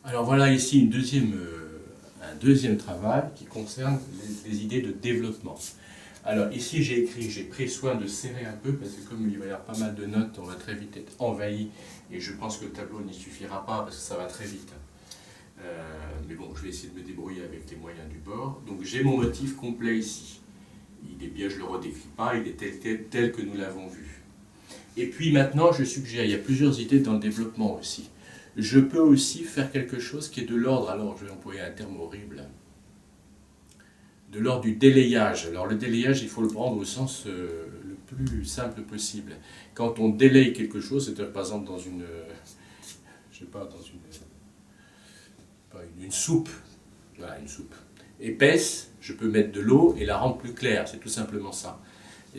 Alors voilà ici un deuxième travail qui concerne les idées de développement. Alors ici j'ai pris soin de serrer un peu parce que comme il va y avoir pas mal de notes, on va très vite être envahi et je pense que le tableau n'y suffira pas parce que ça va très vite. Mais bon, je vais essayer de me débrouiller avec les moyens du bord. Donc j'ai mon motif complet ici. Il est bien, je ne le redécris pas, il est tel que nous l'avons vu. Et puis maintenant, je suggère, il y a plusieurs idées dans le développement aussi. Je peux aussi faire quelque chose qui est de l'ordre, alors je vais employer un terme horrible, de l'ordre du délayage. Alors le délayage, il faut le prendre au sens le plus simple possible. Quand on délaye quelque chose, c'est-à-dire par exemple dans une, je sais pas, dans une soupe, voilà, une soupe épaisse, je peux mettre de l'eau et la rendre plus claire, c'est tout simplement ça.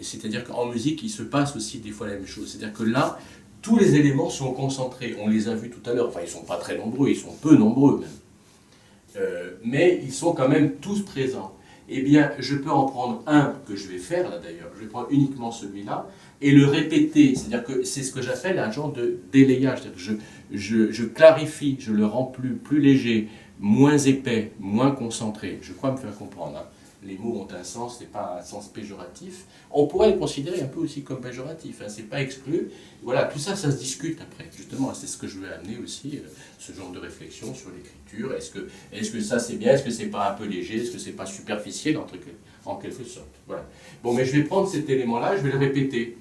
C'est-à-dire qu'en musique, il se passe aussi des fois la même chose. C'est-à-dire que là, tous les éléments sont concentrés. On les a vus tout à l'heure. Enfin, ils ne sont pas très nombreux, ils sont peu nombreux même. Mais ils sont quand même tous présents. Eh bien, je peux en prendre un que je vais faire là d'ailleurs. Je vais prendre uniquement celui-là et le répéter. C'est-à-dire que c'est ce que j'appelle un genre de délayage. C'est-à-dire que je clarifie, je le rends plus léger, moins épais, moins concentré. Je crois me faire comprendre. Hein. Les mots ont un sens, ce n'est pas un sens péjoratif. On pourrait les considérer un peu aussi comme péjoratif, hein, c'est pas exclu. Voilà, tout ça, ça se discute après. Justement, c'est ce que je veux amener aussi, ce genre de réflexion sur l'écriture. Est-ce que ça c'est bien, est-ce que c'est pas un peu léger, est-ce que c'est pas superficiel en quelque sorte. Voilà. Bon, mais je vais prendre cet élément-là, je vais le répéter.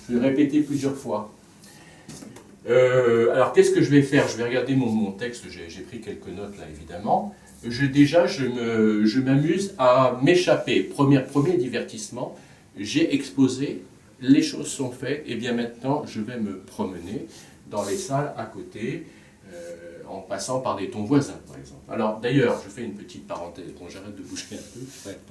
Je vais le répéter plusieurs fois. Alors, qu'est-ce que je vais faire? Je vais regarder mon texte, j'ai pris quelques notes là, évidemment. Je m'amuse à m'échapper. Premier divertissement, j'ai exposé, les choses sont faites, et bien maintenant, je vais me promener dans les salles à côté, en passant par des tons voisins, par exemple. Alors, d'ailleurs, je fais une petite parenthèse, bon, j'arrête de bouger un peu,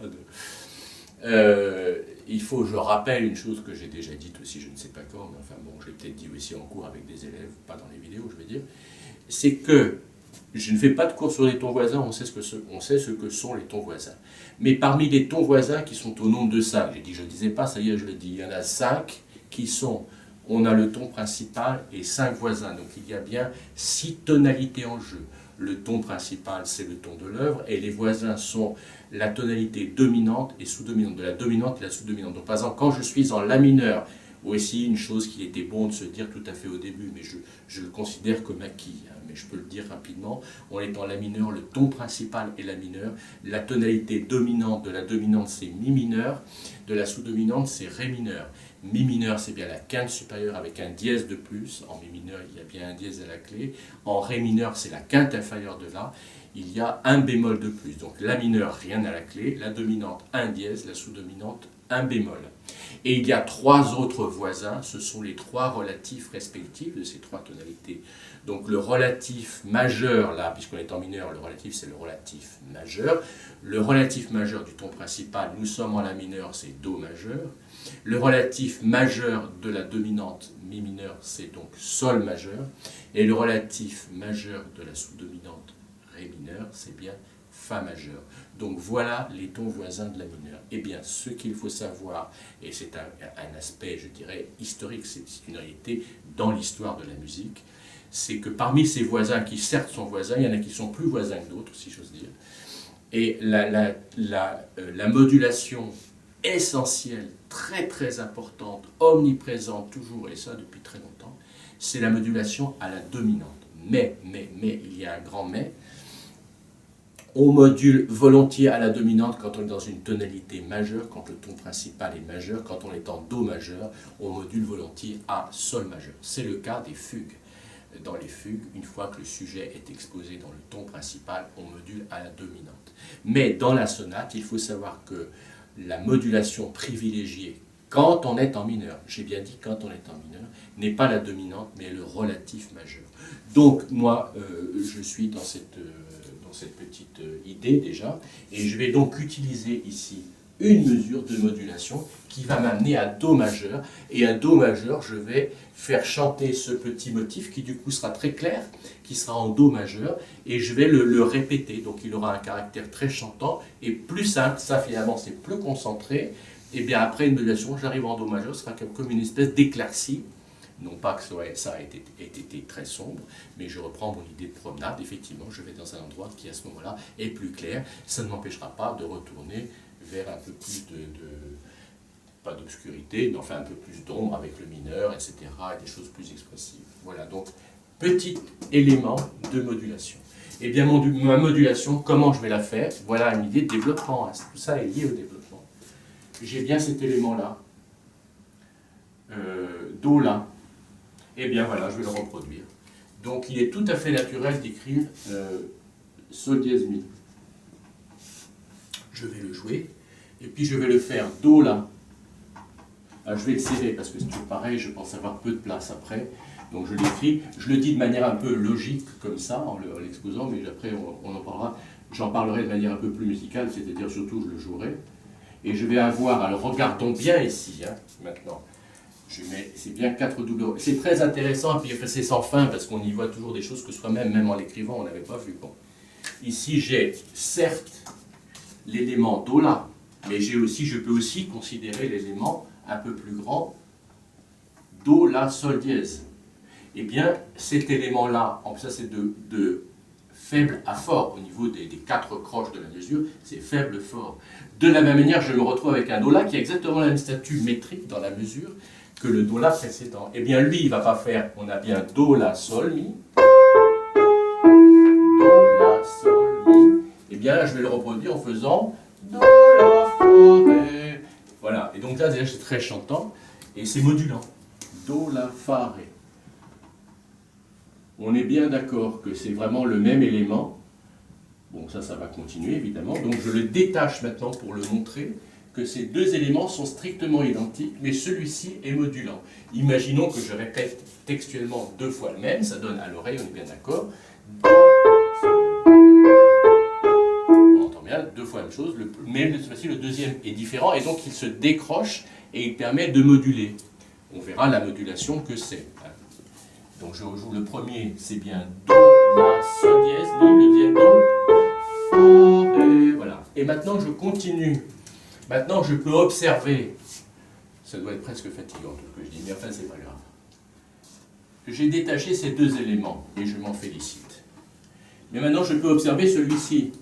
pas de... il faut que je rappelle une chose que j'ai déjà dite aussi, je ne sais pas quand, mais enfin bon, je l'ai peut-être dit aussi en cours avec des élèves, pas dans les vidéos, je vais dire, c'est que je ne fais pas de cours sur les tons voisins, on sait ce que sont les tons voisins. Mais parmi les tons voisins qui sont au nombre de 5, j'ai dit que je ne le disais pas, ça y est, je le dis, il y en a 5 qui sont, on a le ton principal et 5 voisins, donc il y a bien 6 tonalités en jeu. Le ton principal, c'est le ton de l'œuvre, et les voisins sont la tonalité dominante et sous-dominante, de la dominante et la sous-dominante. Donc par exemple, quand je suis en la mineur, aussi une chose qu'il était bon de se dire tout à fait au début, mais je le considère comme acquis, hein, mais je peux le dire rapidement, on est en la mineur, le ton principal est la mineur, la tonalité dominante de la dominante c'est mi mineur, de la sous-dominante c'est ré mineur. Mi mineur c'est bien la quinte supérieure avec un dièse de plus, en mi mineur il y a bien un dièse à la clé, en ré mineur c'est la quinte inférieure de la, il y a un bémol de plus, donc la mineure rien à la clé, la dominante un dièse, la sous-dominante un bémol. Et il y a 3 autres voisins, ce sont les 3 relatifs respectifs de ces 3 tonalités. Donc le relatif majeur, là, puisqu'on est en mineur, le relatif c'est le relatif majeur. Le relatif majeur du ton principal, nous sommes en la mineure, c'est Do majeur. Le relatif majeur de la dominante Mi mineur, c'est donc Sol majeur. Et le relatif majeur de la sous-dominante Ré mineur, c'est bien Fa majeur. Donc voilà les tons voisins de la mineure. Eh bien, ce qu'il faut savoir, et c'est un aspect, je dirais, historique, c'est une réalité dans l'histoire de la musique, c'est que parmi ces voisins qui certes sont voisins, il y en a qui sont plus voisins que d'autres, si j'ose dire. Et la modulation essentielle, très très importante, omniprésente toujours, et ça depuis très longtemps, c'est la modulation à la dominante. Mais, il y a un grand mais, on module volontiers à la dominante quand on est dans une tonalité majeure, quand le ton principal est majeur, quand on est en Do majeur, on module volontiers à Sol majeur. C'est le cas des fugues. Dans les fugues, une fois que le sujet est exposé dans le ton principal, on module à la dominante. Mais dans la sonate, il faut savoir que la modulation privilégiée quand on est en mineur, j'ai bien dit quand on est en mineur, n'est pas la dominante, mais le relatif majeur. Donc moi, je suis dans cette petite idée déjà, et je vais donc utiliser ici une mesure de modulation qui va m'amener à Do majeur, et à Do majeur, je vais faire chanter ce petit motif qui du coup sera très clair, qui sera en Do majeur, et je vais le répéter, donc il aura un caractère très chantant, et plus simple, ça finalement c'est plus concentré, et bien après une modulation, j'arrive en Do majeur, ce sera comme une espèce d'éclaircie Non pas que ça ait été très sombre, mais je reprends mon idée de promenade. Effectivement, je vais dans un endroit qui, à ce moment-là, est plus clair. Ça ne m'empêchera pas de retourner vers un peu plus pas d'obscurité, mais enfin un peu plus d'ombre avec le mineur, etc., et des choses plus expressives. Voilà, donc, petit élément de modulation. Eh bien, ma modulation, comment je vais la faire? Voilà une idée de développement. Hein. Tout ça est lié au développement. J'ai bien cet élément-là, Do là. Eh bien, voilà, je vais le reproduire. Donc, il est tout à fait naturel d'écrire Sol dièse Mi. Je vais le jouer, et puis je vais le faire Do là. Alors, je vais le serrer parce que c'est toujours pareil, je pense avoir peu de place après. Donc je l'écris, je le dis de manière un peu logique comme ça en l'exposant, mais après on en parlera. J'en parlerai de manière un peu plus musicale, c'est-à-dire surtout je le jouerai. Et je vais avoir, alors regardons bien ici, hein, maintenant. C'est bien 4 doubles. C'est très intéressant, et puis c'est sans fin parce qu'on y voit toujours des choses que soi-même, même en l'écrivant, on n'avait pas vu. Bon. Ici j'ai certes l'élément Do là, mais je peux aussi considérer l'élément un peu plus grand, Do, La, Sol dièse. Eh bien, cet élément-là, ça c'est de faible à fort, au niveau des 4 croches de la mesure, c'est faible, fort. De la même manière, je me retrouve avec un Do, La qui a exactement la même statut métrique dans la mesure que le Do, La précédent. Eh bien, lui, il ne va pas faire, on a bien Do, La, Sol, Mi. Do, La, Sol, Mi. Eh bien, là, je vais le reproduire en faisant Do, La, Fa, Ré. Voilà, et donc là, déjà, c'est très chantant, et c'est modulant. Do, La, Fa, Ré. On est bien d'accord que c'est vraiment le même élément. Bon, ça va continuer, évidemment. Donc, je le détache maintenant pour le montrer que ces deux éléments sont strictement identiques, mais celui-ci est modulant. Imaginons que je répète textuellement 2 fois le même, ça donne à l'oreille, on est bien d'accord. On entend bien, 2 fois la même chose, mais cette fois-ci, le deuxième est différent, et donc il se décroche et il permet de moduler. On verra la modulation que c'est. Donc je rejoue le premier, c'est bien Do, La, Sol dièse, Mi, le deuxième Do, Fa, Ré, voilà. Et maintenant je continue. Maintenant je peux observer, ça doit être presque fatigant tout ce que je dis, mais enfin c'est pas grave. J'ai détaché ces deux éléments et je m'en félicite. Mais maintenant je peux observer celui-ci.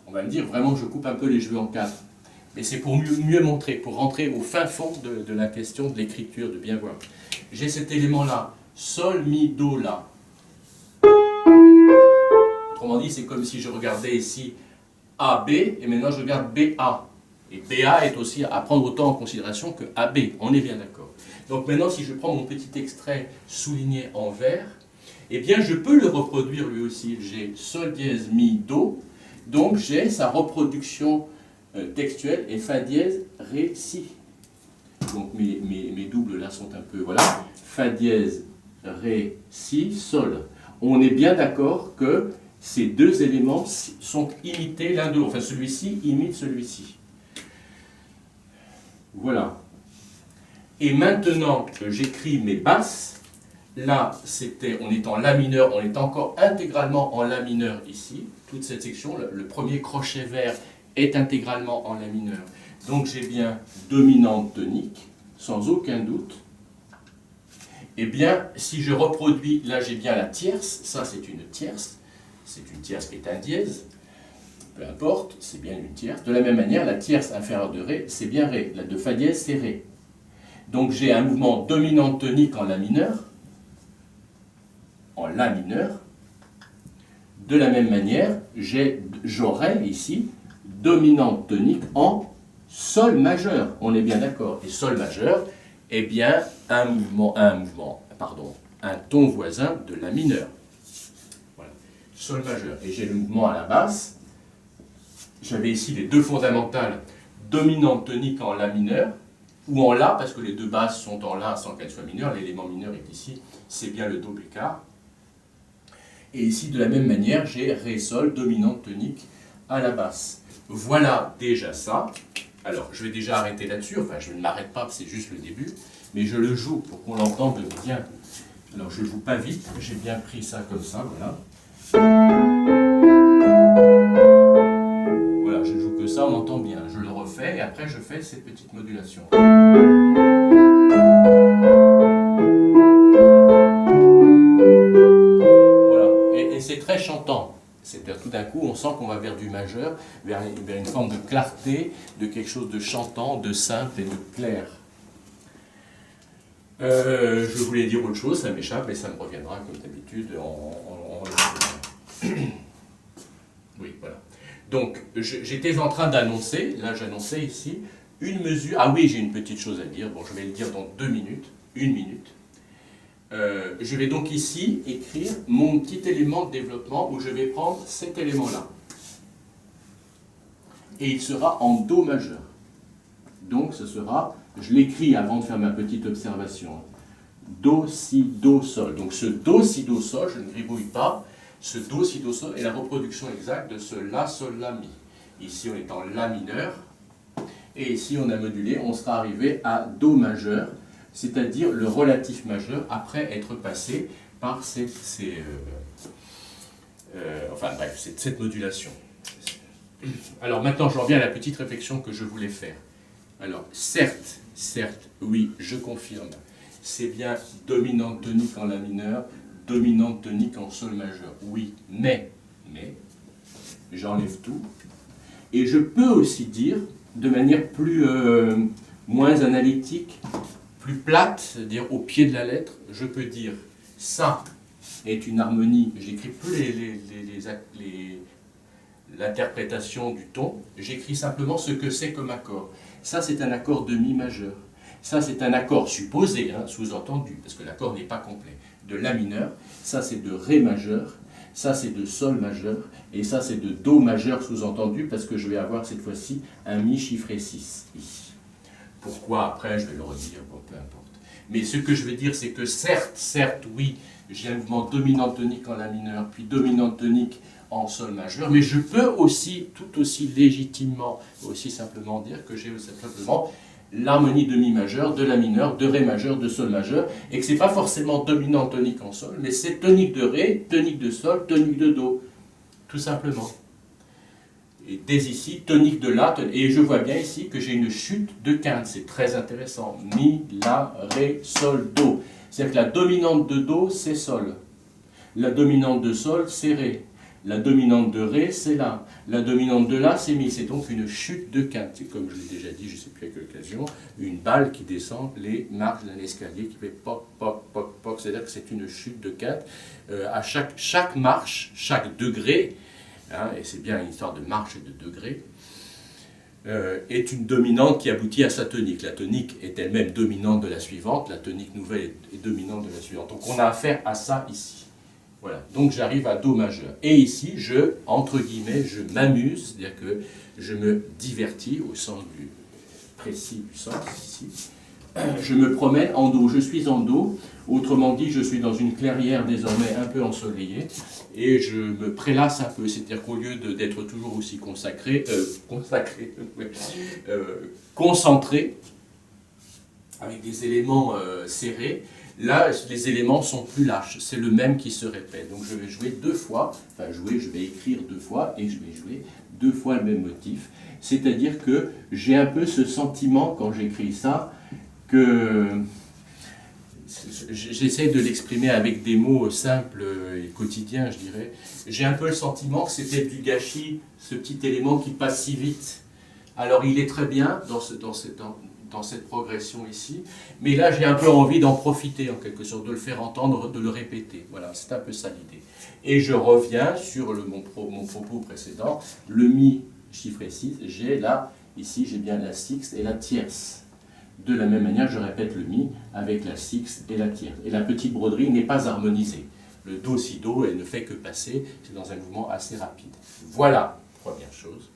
On va me dire vraiment je coupe un peu les cheveux en 4. Mais c'est pour mieux montrer, pour rentrer au fin fond de la question de l'écriture, de bien voir. J'ai cet élément-là, Sol, Mi, Do, La. Autrement dit, c'est comme si je regardais ici AB, et maintenant je regarde BA. Et BA est aussi à prendre autant en considération que AB, on est bien d'accord. Donc maintenant, si je prends mon petit extrait souligné en vert, eh bien je peux le reproduire lui aussi. J'ai Sol dièse, Mi, Do, donc j'ai sa reproduction textuelle et Fa dièse, Ré, Si. Donc mes doubles là sont un peu, voilà, Fa dièse, Ré, Si, Sol. On est bien d'accord que ces deux éléments sont imités l'un de l'autre. Enfin, celui-ci imite celui-ci. Voilà. Et maintenant que j'écris mes basses, là, on est en La mineur, on est encore intégralement en La mineur ici, toute cette section, le premier crochet vert est intégralement en La mineur. Donc j'ai bien dominante tonique, sans aucun doute. Eh bien, si je reproduis, là j'ai bien la tierce, ça c'est une tierce qui est un dièse, peu importe, c'est bien une tierce. De la même manière, la tierce inférieure de Ré, c'est bien Ré, la de Fa dièse, c'est Ré. Donc j'ai un mouvement dominante tonique en La mineur, De la même manière, j'aurai ici dominante tonique en Sol majeur, on est bien d'accord. Et Sol majeur, eh bien, un ton voisin de La mineur. Voilà. Sol majeur. Et j'ai le mouvement à la basse. J'avais ici les deux fondamentales, dominante tonique en La mineur, ou en La, parce que les deux basses sont en La sans qu'elles soient mineures. L'élément mineur est ici, c'est bien le Do bécard. Et ici, de la même manière, j'ai Ré, Sol, dominante tonique à la basse. Voilà déjà ça. Alors, je vais déjà arrêter là-dessus, enfin, je ne m'arrête pas, c'est juste le début, mais je le joue pour qu'on l'entende bien. Alors, je ne joue pas vite, j'ai bien pris ça comme ça, voilà. Voilà, je joue que ça, on entend bien. Je le refais, et après, je fais cette petite modulation. C'est-à-dire tout d'un coup, on sent qu'on va vers du majeur, vers une forme de clarté, de quelque chose de chantant, de simple et de clair. Je voulais dire autre chose, ça m'échappe, mais ça me reviendra comme d'habitude Oui, voilà. Donc, j'étais en train d'annoncer, là j'annonçais ici, une mesure... Ah oui, j'ai une petite chose à dire, bon, je vais le dire dans 2 minutes, 1 minute. Je vais donc ici écrire mon petit élément de développement où je vais prendre cet élément-là. Et il sera en Do majeur. Donc ce sera, je l'écris avant de faire ma petite observation. Do, Si, Do, Sol. Donc ce Do, Si, Do, Sol, je ne gribouille pas. Ce Do, Si, Do, Sol est la reproduction exacte de ce La, Sol, La, Mi. Ici on est en La mineur. Et ici on a modulé, on sera arrivé à Do majeur, c'est-à-dire le relatif majeur après être passé par enfin bref, cette modulation. Alors maintenant je reviens à la petite réflexion que je voulais faire. Alors certes, oui, je confirme, c'est bien dominante tonique en La mineur, dominante tonique en Sol majeur, oui, mais, j'enlève tout. Et je peux aussi dire, de manière moins analytique, plus plate, c'est-à-dire au pied de la lettre, je peux dire ça est une harmonie, j'écris plus l'interprétation du ton, j'écris simplement ce que c'est comme accord. Ça c'est un accord de Mi majeur, ça c'est un accord supposé, hein, sous-entendu, parce que l'accord n'est pas complet, de La mineur, ça c'est de Ré majeur, ça c'est de Sol majeur, et ça c'est de Do majeur sous-entendu, parce que je vais avoir cette fois-ci un Mi chiffré 6 ici. Pourquoi après, je vais le redire, bon, peu importe. Mais ce que je veux dire, c'est que certes, oui, j'ai un mouvement dominante tonique en La mineur, puis dominante tonique en Sol majeur, mais je peux aussi, tout aussi légitimement, aussi simplement dire que j'ai simplement l'harmonie de Mi majeur, de La mineur, de Ré majeur, de Sol majeur, et que ce n'est pas forcément dominante tonique en Sol, mais c'est tonique de Ré, tonique de Sol, tonique de Do, tout simplement. Et dès ici, tonique de La, et je vois bien ici que j'ai une chute de quinte, c'est très intéressant. Mi, La, Ré, Sol, Do. C'est-à-dire que la dominante de Do, c'est Sol. La dominante de Sol, c'est Ré. La dominante de Ré, c'est La. La dominante de La, c'est Mi. C'est donc une chute de quinte. C'est comme je l'ai déjà dit, je ne sais plus à quelle occasion, une balle qui descend les marches d'un escalier qui fait poc, poc, poc, poc. C'est-à-dire que c'est une chute de quinte. À chaque marche, chaque degré, hein, et c'est bien une histoire de marche et de degré, est une dominante qui aboutit à sa tonique. La tonique est elle-même dominante de la suivante, la tonique nouvelle est dominante de la suivante. Donc on a affaire à ça ici. Voilà, donc j'arrive à Do majeur. Et ici, entre guillemets, je m'amuse, c'est-à-dire que je me divertis au sens précis du sens ici. Je me promène en Do, je suis en Do, autrement dit, je suis dans une clairière désormais un peu ensoleillée, et je me prélasse un peu, c'est-à-dire qu'au lieu d'être toujours aussi concentré, avec des éléments serrés, là, les éléments sont plus lâches, c'est le même qui se répète. Donc je vais jouer 2 fois, enfin je vais écrire 2 fois, et je vais jouer 2 fois le même motif, c'est-à-dire que j'ai un peu ce sentiment, quand j'écris ça, que j'essaie de l'exprimer avec des mots simples et quotidiens, je dirais. J'ai un peu le sentiment que c'était du gâchis, ce petit élément qui passe si vite. Alors il est très bien dans cette progression ici, mais là j'ai un peu envie d'en profiter en quelque sorte, de le faire entendre, de le répéter. Voilà, c'est un peu ça l'idée. Et je reviens sur mon propos précédent, le Mi chiffré 6, j'ai là, ici j'ai bien la sixte et la tierce. De la même manière, je répète le Mi avec la sixte et la tierce. Et la petite broderie n'est pas harmonisée. Le Do, Si, Do, elle ne fait que passer, c'est dans un mouvement assez rapide. Voilà, première chose.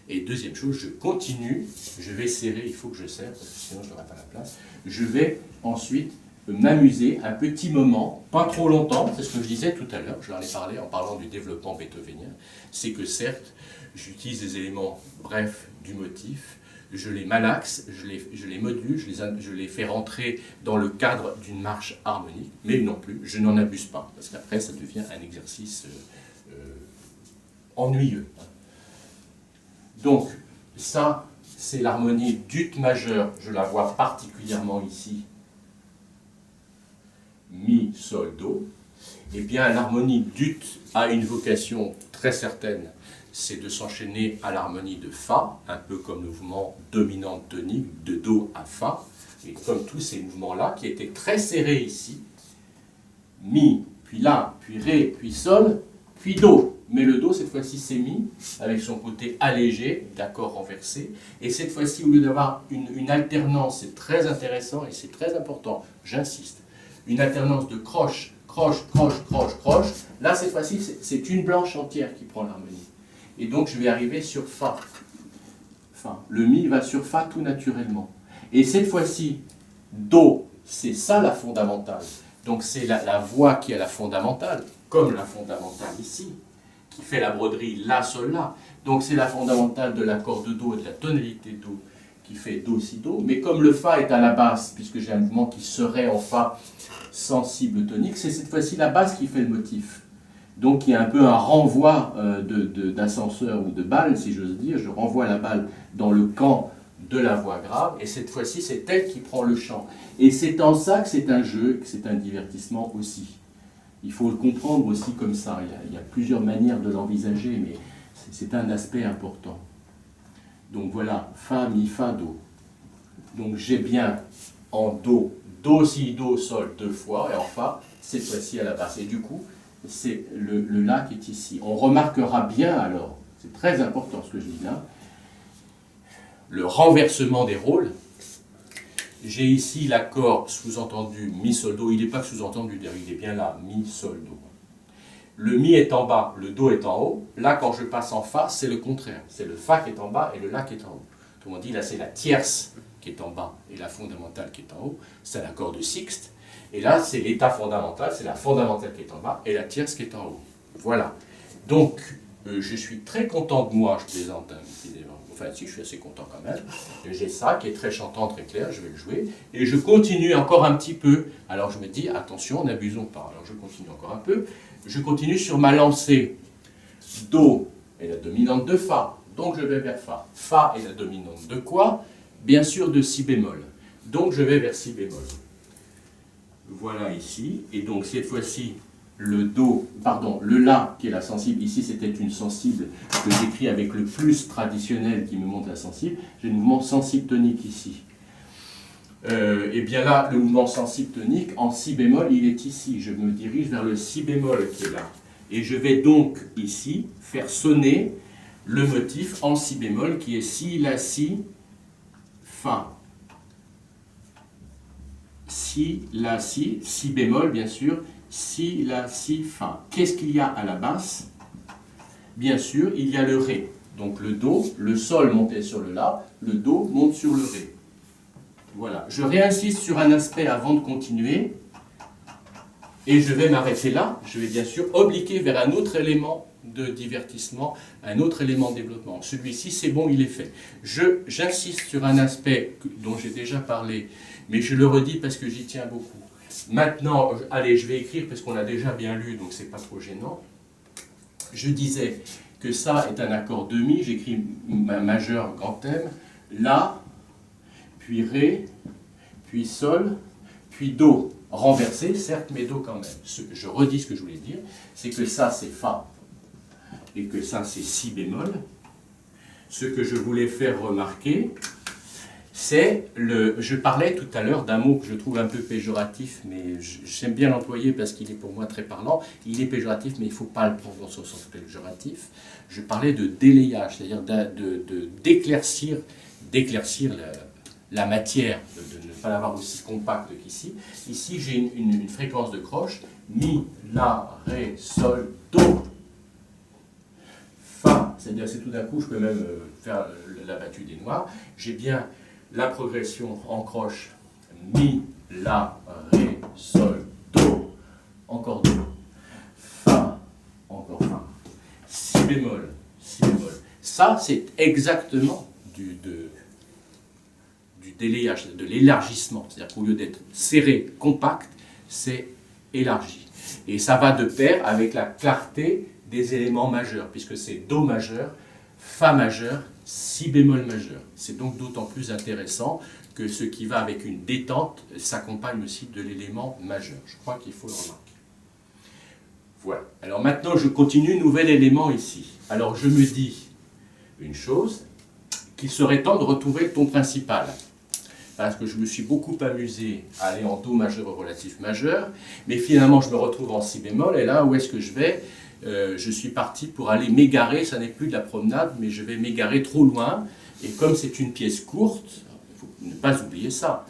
Et deuxième chose, je continue, je vais serrer, il faut que je serre, parce que sinon je n'aurai pas la place. Je vais ensuite m'amuser un petit moment, pas trop longtemps, c'est ce que je disais tout à l'heure, je leur ai parlé en parlant du développement beethovénien, c'est que certes, j'utilise des éléments brefs du motif, je les malaxe, je les module, je les fais rentrer dans le cadre d'une marche harmonique, mais non plus, je n'en abuse pas, parce qu'après ça devient un exercice ennuyeux. Donc, ça, c'est l'harmonie d'ut majeur, je la vois particulièrement ici, Mi, Sol, Do. Eh bien, l'harmonie d'ut a une vocation très certaine, c'est de s'enchaîner à l'harmonie de Fa, un peu comme le mouvement dominante tonique de Do à Fa, et comme tous ces mouvements-là qui étaient très serrés ici, Mi, puis La, puis Ré, puis Sol, puis Do. Mais le Do, cette fois-ci, c'est Mi, avec son côté allégé, d'accord renversé. Et cette fois-ci, au lieu d'avoir une alternance, c'est très intéressant et c'est très important, j'insiste, une alternance de croche, croche, croche, croche, croche. Là, cette fois-ci, c'est une blanche entière qui prend l'harmonie. Et donc, je vais arriver sur Fa. Fa. Le Mi va sur Fa tout naturellement. Et cette fois-ci, Do, c'est ça la fondamentale. Donc, c'est la voix qui est la fondamentale, comme la fondamentale ici, qui fait la broderie La, Sol, La. Donc, c'est la fondamentale de l'accord de Do et de la tonalité Do qui fait Do, Si, Do. Mais comme le Fa est à la basse, puisque j'ai un mouvement qui serait en Fa sensible tonique, c'est cette fois-ci la basse qui fait le motif. Donc il y a un peu un renvoi d'ascenseur ou de balle, si j'ose dire. Je renvoie la balle dans le camp de la voix grave, et cette fois-ci, c'est elle qui prend le chant. Et c'est en ça que c'est un jeu, que c'est un divertissement aussi. Il faut le comprendre aussi comme ça. Il y a plusieurs manières de l'envisager, mais c'est un aspect important. Donc voilà, Fa, Mi, Fa, Do. Donc j'ai bien en Do, Do, Si, Do, Sol deux fois, et en Fa, cette fois-ci à la basse. Et du coup, c'est le La qui est ici. On remarquera bien alors, c'est très important ce que je dis là, le renversement des rôles. J'ai ici l'accord sous-entendu Mi, Sol, Do. Il n'est pas sous-entendu, il est bien là, Mi, Sol, Do. Le Mi est en bas, le Do est en haut. Là, quand je passe en Fa, c'est le contraire. C'est le Fa qui est en bas et le La qui est en haut. Autrement dit, là, c'est la tierce qui est en bas et la fondamentale qui est en haut. C'est l'accord de sixte. Et là, c'est l'état fondamental, c'est la fondamentale qui est en bas et la tierce qui est en haut. Voilà. Donc, je suis très content de moi, je plaisante, enfin si, je suis assez content quand même. J'ai ça qui est très chantant, très clair, je vais le jouer. Et je continue encore un petit peu. Alors je me dis, attention, n'abusons pas. Alors je continue encore un peu. Je continue sur ma lancée. Do est la dominante de Fa, donc je vais vers Fa. Fa est la dominante de quoi? Bien sûr de Si bémol. Donc je vais vers Si bémol. Voilà ici, et donc cette fois-ci, le Do, pardon, le La qui est la sensible, ici c'était une sensible que j'écris avec le plus traditionnel qui me montre la sensible, j'ai le mouvement sensible tonique ici. Et bien là, le mouvement sensible tonique, en Si bémol, il est ici, je me dirige vers le Si bémol qui est là. Et je vais donc ici faire sonner le motif en Si bémol qui est Si, La, Si, Fa. Si, La, Si, Si bémol bien sûr, Si, La, Si, Fa. Qu'est-ce qu'il y a à la basse? Bien sûr, il y a le Ré. Donc le Do, le Sol montait sur le La, le Do monte sur le Ré. Voilà, je réinsiste sur un aspect avant de continuer, et je vais m'arrêter là. Je vais bien sûr obliquer vers un autre élément de divertissement, un autre élément de développement. Celui-ci, c'est bon, il est fait. J'insiste sur un aspect dont j'ai déjà parlé, mais je le redis parce que j'y tiens beaucoup. Maintenant, allez, je vais écrire parce qu'on l'a déjà bien lu, donc c'est pas trop gênant. Je disais que ça est un accord de Mi, j'écris majeur, grand thème, La, puis Ré, puis Sol, puis Do. Renversé, certes, mais Do quand même. Je redis ce que je voulais dire, c'est que ça c'est Fa, et que ça c'est Si bémol. Ce que je voulais faire remarquer, c'est je parlais tout à l'heure d'un mot que je trouve un peu péjoratif, mais j'aime bien l'employer parce qu'il est pour moi très parlant. Il est péjoratif, mais il ne faut pas le prendre dans son sens péjoratif. Je parlais de délayage, c'est-à-dire d'éclaircir la matière, de ne pas l'avoir aussi compacte qu'ici. Ici, j'ai une fréquence de croche, Mi, La, Ré, Sol, Do, Fa, c'est-à-dire c'est tout d'un coup, je peux même faire la battue des noirs. J'ai bien la progression en croche, Mi, La, Ré, Sol, Do, encore Do, Fa, encore Fa, Si bémol, Si bémol. Ça, c'est exactement du délayage, de l'élargissement. C'est-à-dire qu'au lieu d'être serré, compact, c'est élargi. Et ça va de pair avec la clarté des éléments majeurs, puisque c'est Do majeur, Fa majeur, Si bémol majeur. C'est donc d'autant plus intéressant que ce qui va avec une détente s'accompagne aussi de l'élément majeur. Je crois qu'il faut le remarquer. Voilà. Alors maintenant, je continue, nouvel élément ici. Alors je me dis une chose, qu'il serait temps de retrouver le ton principal. Parce que je me suis beaucoup amusé à aller en Do majeur au relatif majeur, mais finalement je me retrouve en Si bémol, et là, où est-ce que je vais? Je suis parti pour aller m'égarer, ça n'est plus de la promenade, mais je vais m'égarer trop loin, et comme c'est une pièce courte, il faut ne pas oublier ça,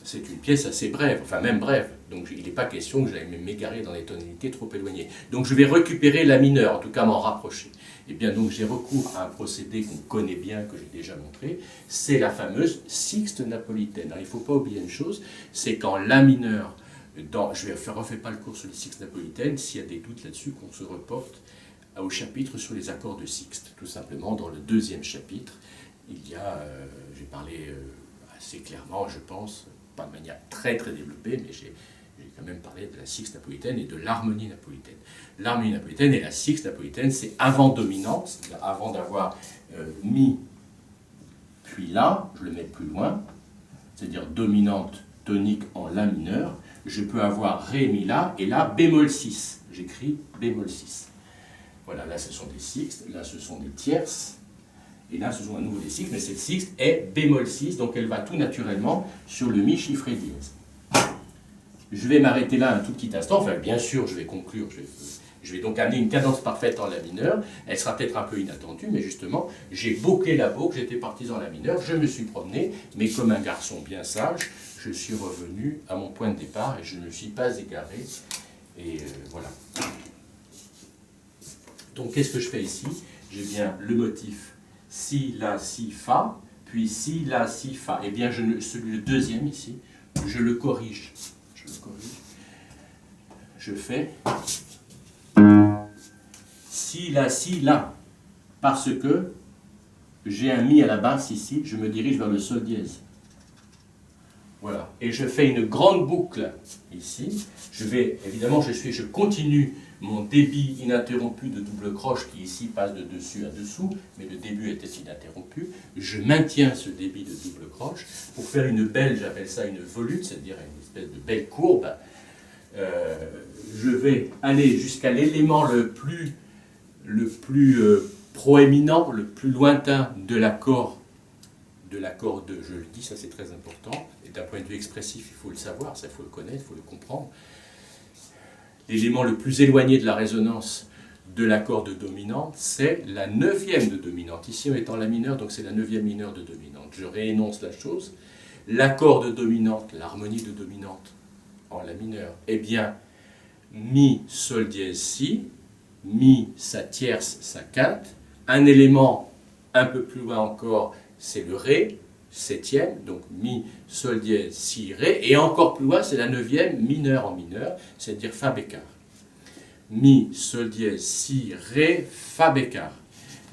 c'est une pièce assez brève, enfin même brève, donc il n'est pas question que j'aille m'égarer dans des tonalités trop éloignées. Donc je vais récupérer la mineure, en tout cas m'en rapprocher. Et bien donc j'ai recours à un procédé qu'on connaît bien, que j'ai déjà montré, c'est la fameuse sixte napolitaine. Alors il ne faut pas oublier une chose, c'est quand la mineure, je ne refais pas le cours sur les sixtes napolitaines, s'il y a des doutes là-dessus, qu'on se reporte au chapitre sur les accords de sixte. Tout simplement, dans le deuxième chapitre, il y a, j'ai parlé assez clairement, je pense, pas de manière très très développée, mais j'ai quand même parlé de la sixte napolitaine et de l'harmonie napolitaine. L'harmonie napolitaine et la sixte napolitaine, c'est avant dominante, c'est-à-dire avant d'avoir mi, puis la, je le mets plus loin, c'est-à-dire dominante tonique en la mineur, je peux avoir ré, mi, la, et là bémol 6. J'écris bémol 6. Voilà, là ce sont des sixtes, là ce sont des tierces, et là ce sont à nouveau des sixtes, mais cette sixte est bémol 6, donc elle va tout naturellement sur le mi chiffré dièse. Je vais m'arrêter là un tout petit instant, enfin bien sûr je vais conclure, je vais donc amener une cadence parfaite en la mineure, elle sera peut-être un peu inattendue, mais justement j'ai bouclé la boucle, j'étais parti dans la mineure, je me suis promené, mais comme un garçon bien sage, je suis revenu à mon point de départ et je ne me suis pas égaré, et voilà. Donc qu'est-ce que je fais ici? J'ai bien le motif Si, La, Si, Fa, puis Si, La, Si, Fa. Eh bien le deuxième ici, je le corrige. Je fais Si, La, Si, La. Parce que j'ai un Mi à la basse ici, je me dirige vers le Sol dièse. Voilà. Et je fais une grande boucle ici. Évidemment, je continue mon débit ininterrompu de double croche qui ici passe de dessus à dessous, mais le début était ininterrompu. Je maintiens ce débit de double croche pour faire une belle, j'appelle ça une volute, c'est-à-dire une espèce de belle courbe. Je vais aller jusqu'à l'élément le plus proéminent, le plus lointain de l'accord de, je le dis, ça c'est très important, et d'un point de vue expressif, il faut le savoir, ça il faut le connaître, il faut le comprendre. L'élément le plus éloigné de la résonance de l'accord de dominante, c'est la neuvième de dominante. Ici, on est en la mineure, donc c'est la neuvième mineure de dominante. Je réénonce la chose. L'accord de dominante, l'harmonie de dominante en la mineure, eh bien, mi, sol dièse, si, mi, sa tierce, sa quinte. Un élément un peu plus loin encore, c'est le ré, septième, donc mi, sol dièse, si, ré, et encore plus loin, c'est la neuvième, mineur en mineur, c'est-à-dire fa bécard. Mi, sol dièse, si, ré, fa bécard.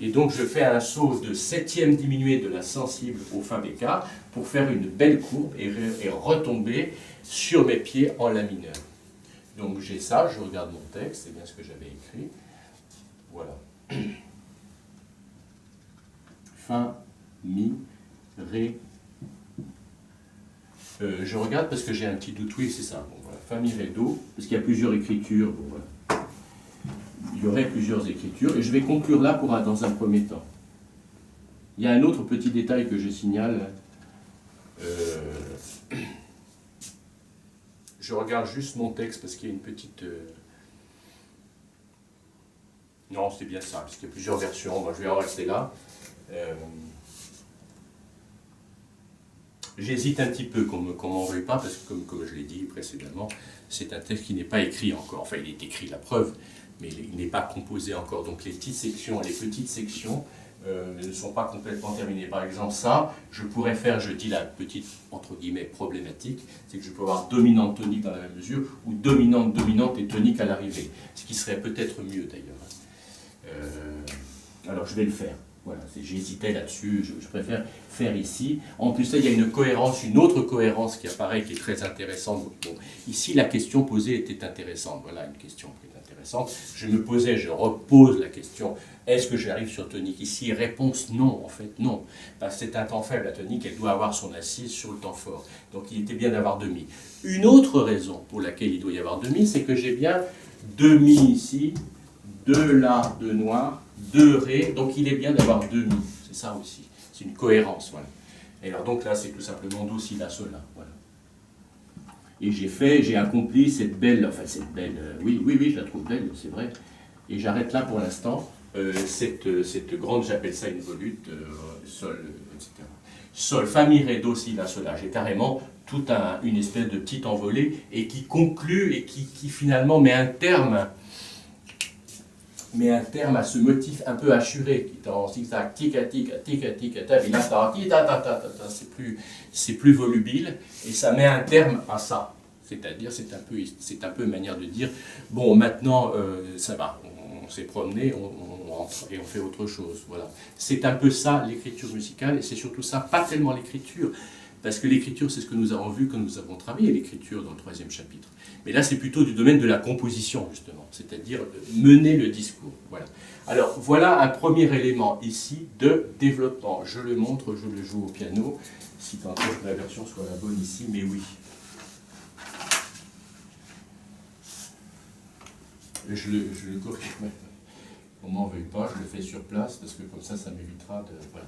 Et donc je fais un saut de septième diminué de la sensible au fa bécard pour faire une belle courbe et retomber sur mes pieds en la mineur. Donc j'ai ça, je regarde mon texte, c'est bien ce que j'avais écrit. Voilà. Fa, mi, ré. Je regarde parce que j'ai un petit doute, oui c'est ça. Bon, voilà. Fa, mi, ré, do, parce qu'il y a plusieurs écritures. Bon, voilà. Il y aurait plusieurs écritures, et je vais conclure là dans un premier temps. Il y a un autre petit détail que je signale. Je regarde juste mon texte parce qu'il y a une petite... Non, c'est bien ça, parce qu'il y a plusieurs versions. Moi, je vais en rester là. J'hésite un petit peu qu'on ne m'en veuille pas, parce que comme je l'ai dit précédemment, c'est un texte qui n'est pas écrit encore. Enfin, il est écrit, la preuve, mais il n'est pas composé encore. Donc les petites sections ne sont pas complètement terminées. Par exemple, ça, je pourrais faire, je dis la petite, entre guillemets, problématique, c'est que je peux avoir dominante tonique dans la même mesure, ou dominante et tonique à l'arrivée. Ce qui serait peut-être mieux d'ailleurs. Alors je vais le faire. Voilà, j'hésitais là-dessus, je préfère faire ici. En plus, là, il y a une autre cohérence qui apparaît, qui est très intéressante. Bon, ici, la question posée était intéressante. Voilà, une question qui est intéressante. Je repose la question, est-ce que j'arrive sur tonique ici? Réponse non, en fait, non. Parce que c'est un temps faible, la tonique, elle doit avoir son assise sur le temps fort. Donc, il était bien d'avoir demi. Une autre raison pour laquelle il doit y avoir demi, c'est que j'ai bien 2 mi ici, 2 là, 2 noir, 2 ré, donc il est bien d'avoir 2 mi, c'est ça aussi, c'est une cohérence, voilà. Et alors donc là c'est tout simplement do, si, la, sol, là, voilà. Et j'ai accompli cette belle, oui, je la trouve belle, c'est vrai, et j'arrête là pour l'instant, cette grande, j'appelle ça une volute, sol, etc. Sol, fa, mi, ré, do, si, la, sol, là, j'ai carrément toute une espèce de petite envolée, et qui conclut, et qui finalement met un terme à ce motif un peu assuré, qui est en zigzag, tica, tica, tica, tica, ta, c'est plus volubile, et ça met un terme à ça. C'est-à-dire, c'est un peu une manière de dire, bon, maintenant, ça va, on s'est promené, on rentre et on fait autre chose. Voilà. C'est un peu ça, l'écriture musicale, et c'est surtout ça, pas tellement l'écriture, parce que l'écriture, c'est ce que nous avons vu quand nous avons travaillé l'écriture dans le 3e chapitre. Mais là, c'est plutôt du domaine de la composition, justement, c'est-à-dire mener le discours. Voilà. Alors, voilà un premier élément ici de développement. Je le montre, je le joue au piano, si tant est que la version soit la bonne ici, mais oui. Je le corrige. On m'en veuille pas, je le fais sur place, parce que comme ça m'évitera de... Voilà.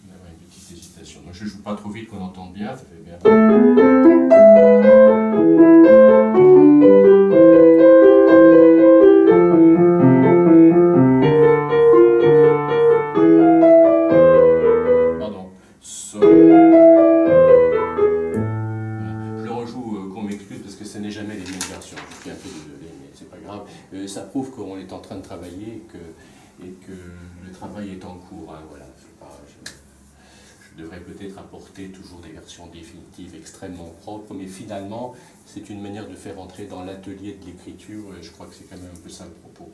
D'avoir une petite hésitation. Donc je ne joue pas trop vite qu'on entende bien, ça fait bien. Pardon. Sol. Voilà. Je le rejoue, qu'on m'excuse, parce que ce n'est jamais les mêmes versions. Je suis un peu désolé, mais c'est pas grave. Ça prouve qu'on est en train de travailler et que le travail est en cours. Hein, voilà. Je devrais peut-être apporter toujours des versions définitives extrêmement propres, mais finalement, c'est une manière de faire entrer dans l'atelier de l'écriture, et je crois que c'est quand même un peu ça le propos.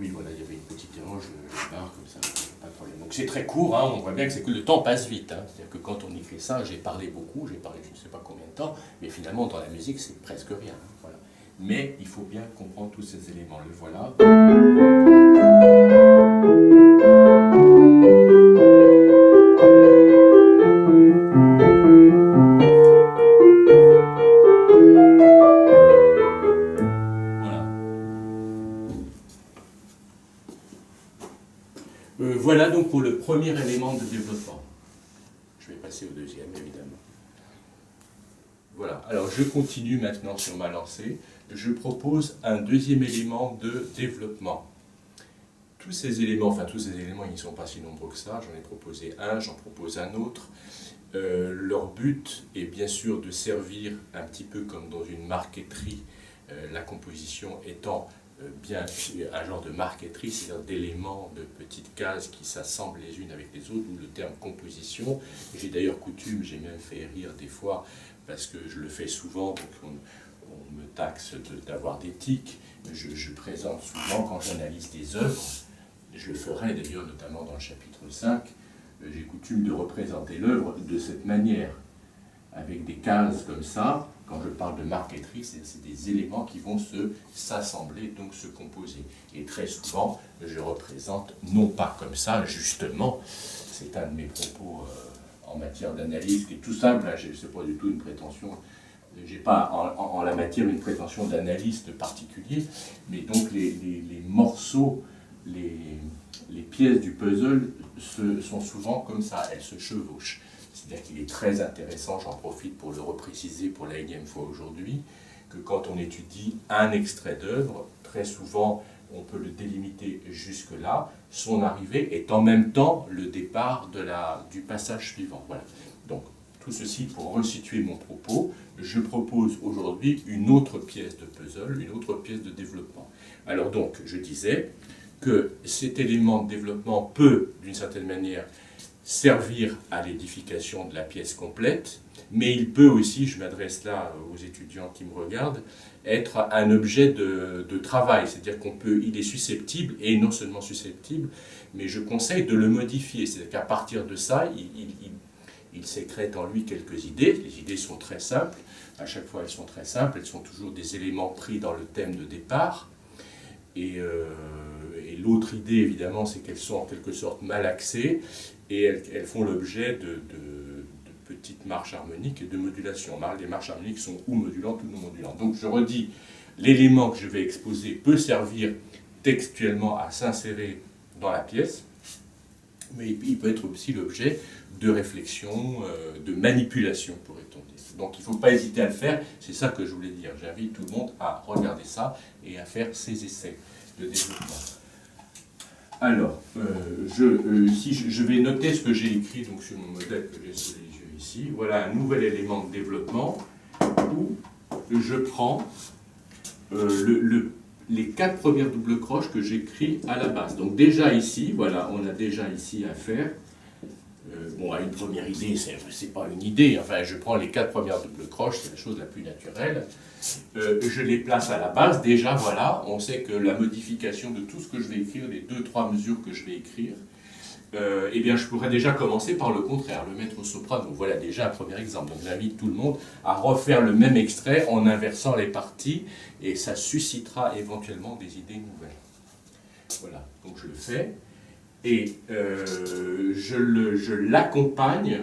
Oui, voilà, il y avait une petite erreur, je barre comme ça, pas de problème. Donc c'est très court, hein, on voit bien que le temps passe vite. Hein. C'est-à-dire que quand on écrit ça, j'ai parlé beaucoup, j'ai parlé je ne sais pas combien de temps, mais finalement, dans la musique, c'est presque rien. Hein, voilà. Mais il faut bien comprendre tous ces éléments. Le voilà. Voilà donc pour le premier élément de développement. Je vais passer au deuxième, évidemment. Voilà, alors je continue maintenant sur ma lancée. Je propose un deuxième élément de développement. Tous ces éléments, ils ne sont pas si nombreux que ça. J'en ai proposé un, j'en propose un autre. Leur but est bien sûr de servir un petit peu comme dans une marqueterie, la composition étant bien un genre de marqueterie, c'est-à-dire d'éléments, de petites cases qui s'assemblent les unes avec les autres, d'où le terme composition. J'ai d'ailleurs coutume, j'ai même fait rire des fois, parce que je le fais souvent, donc on me taxe d'avoir des tics. Je présente souvent, quand j'analyse des œuvres, je le ferai d'ailleurs notamment dans le chapitre 5, j'ai coutume de représenter l'œuvre de cette manière, avec des cases comme ça. Quand je parle de marqueterie, c'est des éléments qui vont s'assembler, donc se composer. Et très souvent, je représente, non pas comme ça, justement, c'est un de mes propos en matière d'analyse qui est tout simple, hein, ce n'est pas du tout une prétention, je n'ai pas en la matière une prétention d'analyste particulier, mais donc les morceaux, les pièces du puzzle sont souvent comme ça, elles se chevauchent. C'est-à-dire qu'il est très intéressant, j'en profite pour le repréciser pour la énième fois aujourd'hui, que quand on étudie un extrait d'œuvre, très souvent on peut le délimiter jusque-là, son arrivée est en même temps le départ du passage suivant. Voilà. Donc tout ceci pour resituer mon propos, je propose aujourd'hui une autre pièce de puzzle, une autre pièce de développement. Alors donc, je disais que cet élément de développement peut, d'une certaine manière, servir à l'édification de la pièce complète, mais il peut aussi, je m'adresse là aux étudiants qui me regardent, être un objet de travail, c'est-à-dire il est susceptible, et non seulement susceptible, mais je conseille de le modifier, c'est-à-dire qu'à partir de ça, il sécrète en lui quelques idées. Les idées sont très simples, à chaque fois elles sont très simples, elles sont toujours des éléments pris dans le thème de départ, et l'autre idée évidemment c'est qu'elles sont en quelque sorte malaxées, et elles font l'objet de petites marches harmoniques et de modulation. Les marches harmoniques sont ou modulantes ou non modulantes. Donc je redis, l'élément que je vais exposer peut servir textuellement à s'insérer dans la pièce, mais il peut être aussi l'objet de réflexion, de manipulation, pourrait-on dire. Donc il ne faut pas hésiter à le faire, c'est ça que je voulais dire. J'invite tout le monde à regarder ça et à faire ses essais de développement. Alors, je vais noter ce que j'ai écrit donc, sur mon modèle que j'ai sous les yeux ici. Voilà un nouvel élément de développement où je prends les 4 premières doubles croches que j'écris à la base. Donc déjà ici, voilà, on a déjà ici à faire. Bon, à une première idée, c'est pas une idée, enfin je prends les 4 premières doubles croches, c'est la chose la plus naturelle. Je les place à la base, déjà voilà, on sait que la modification de tout ce que je vais écrire, les 2-3 mesures que je vais écrire, eh bien je pourrais déjà commencer par le contraire, le mettre au soprano. Donc voilà déjà un premier exemple. Donc j'invite tout le monde à refaire le même extrait en inversant les parties, et ça suscitera éventuellement des idées nouvelles. Voilà, donc je le fais. Et je l'accompagne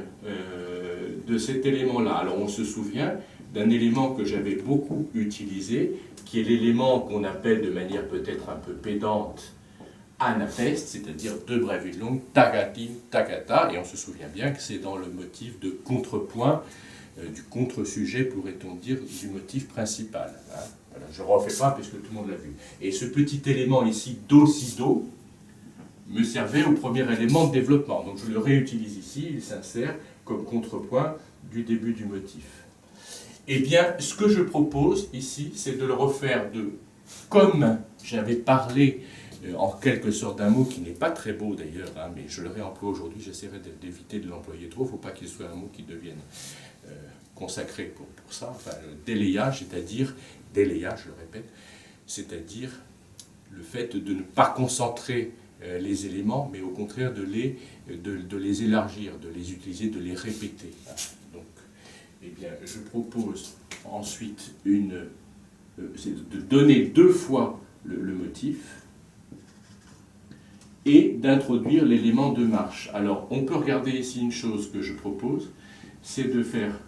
de cet élément-là. Alors on se souvient d'un élément que j'avais beaucoup utilisé, qui est l'élément qu'on appelle de manière peut-être un peu pédante anapeste, c'est-à-dire 2 brèves une longue, tagatim, tagata, et on se souvient bien que c'est dans le motif de contrepoint, du contre-sujet, pourrait-on dire, du motif principal. Hein. Voilà, je ne refais pas puisque tout le monde l'a vu. Et ce petit élément ici, do, si, do, me servait au premier élément de développement. Donc je le réutilise ici, il s'insère comme contrepoint du début du motif. Eh bien, ce que je propose ici, c'est de le refaire comme j'avais parlé en quelque sorte d'un mot qui n'est pas très beau d'ailleurs, hein, mais je le réemploie aujourd'hui, j'essaierai d'éviter de l'employer trop, il ne faut pas qu'il soit un mot qui devienne consacré pour ça, enfin le délayage, c'est-à-dire, délayage, je le répète, c'est-à-dire le fait de ne pas concentrer les éléments, mais au contraire de les élargir, de les utiliser, de les répéter. Donc, eh bien, je propose ensuite c'est de donner 2 fois le motif et d'introduire l'élément de marche. Alors, on peut regarder ici une chose que je propose, c'est de faire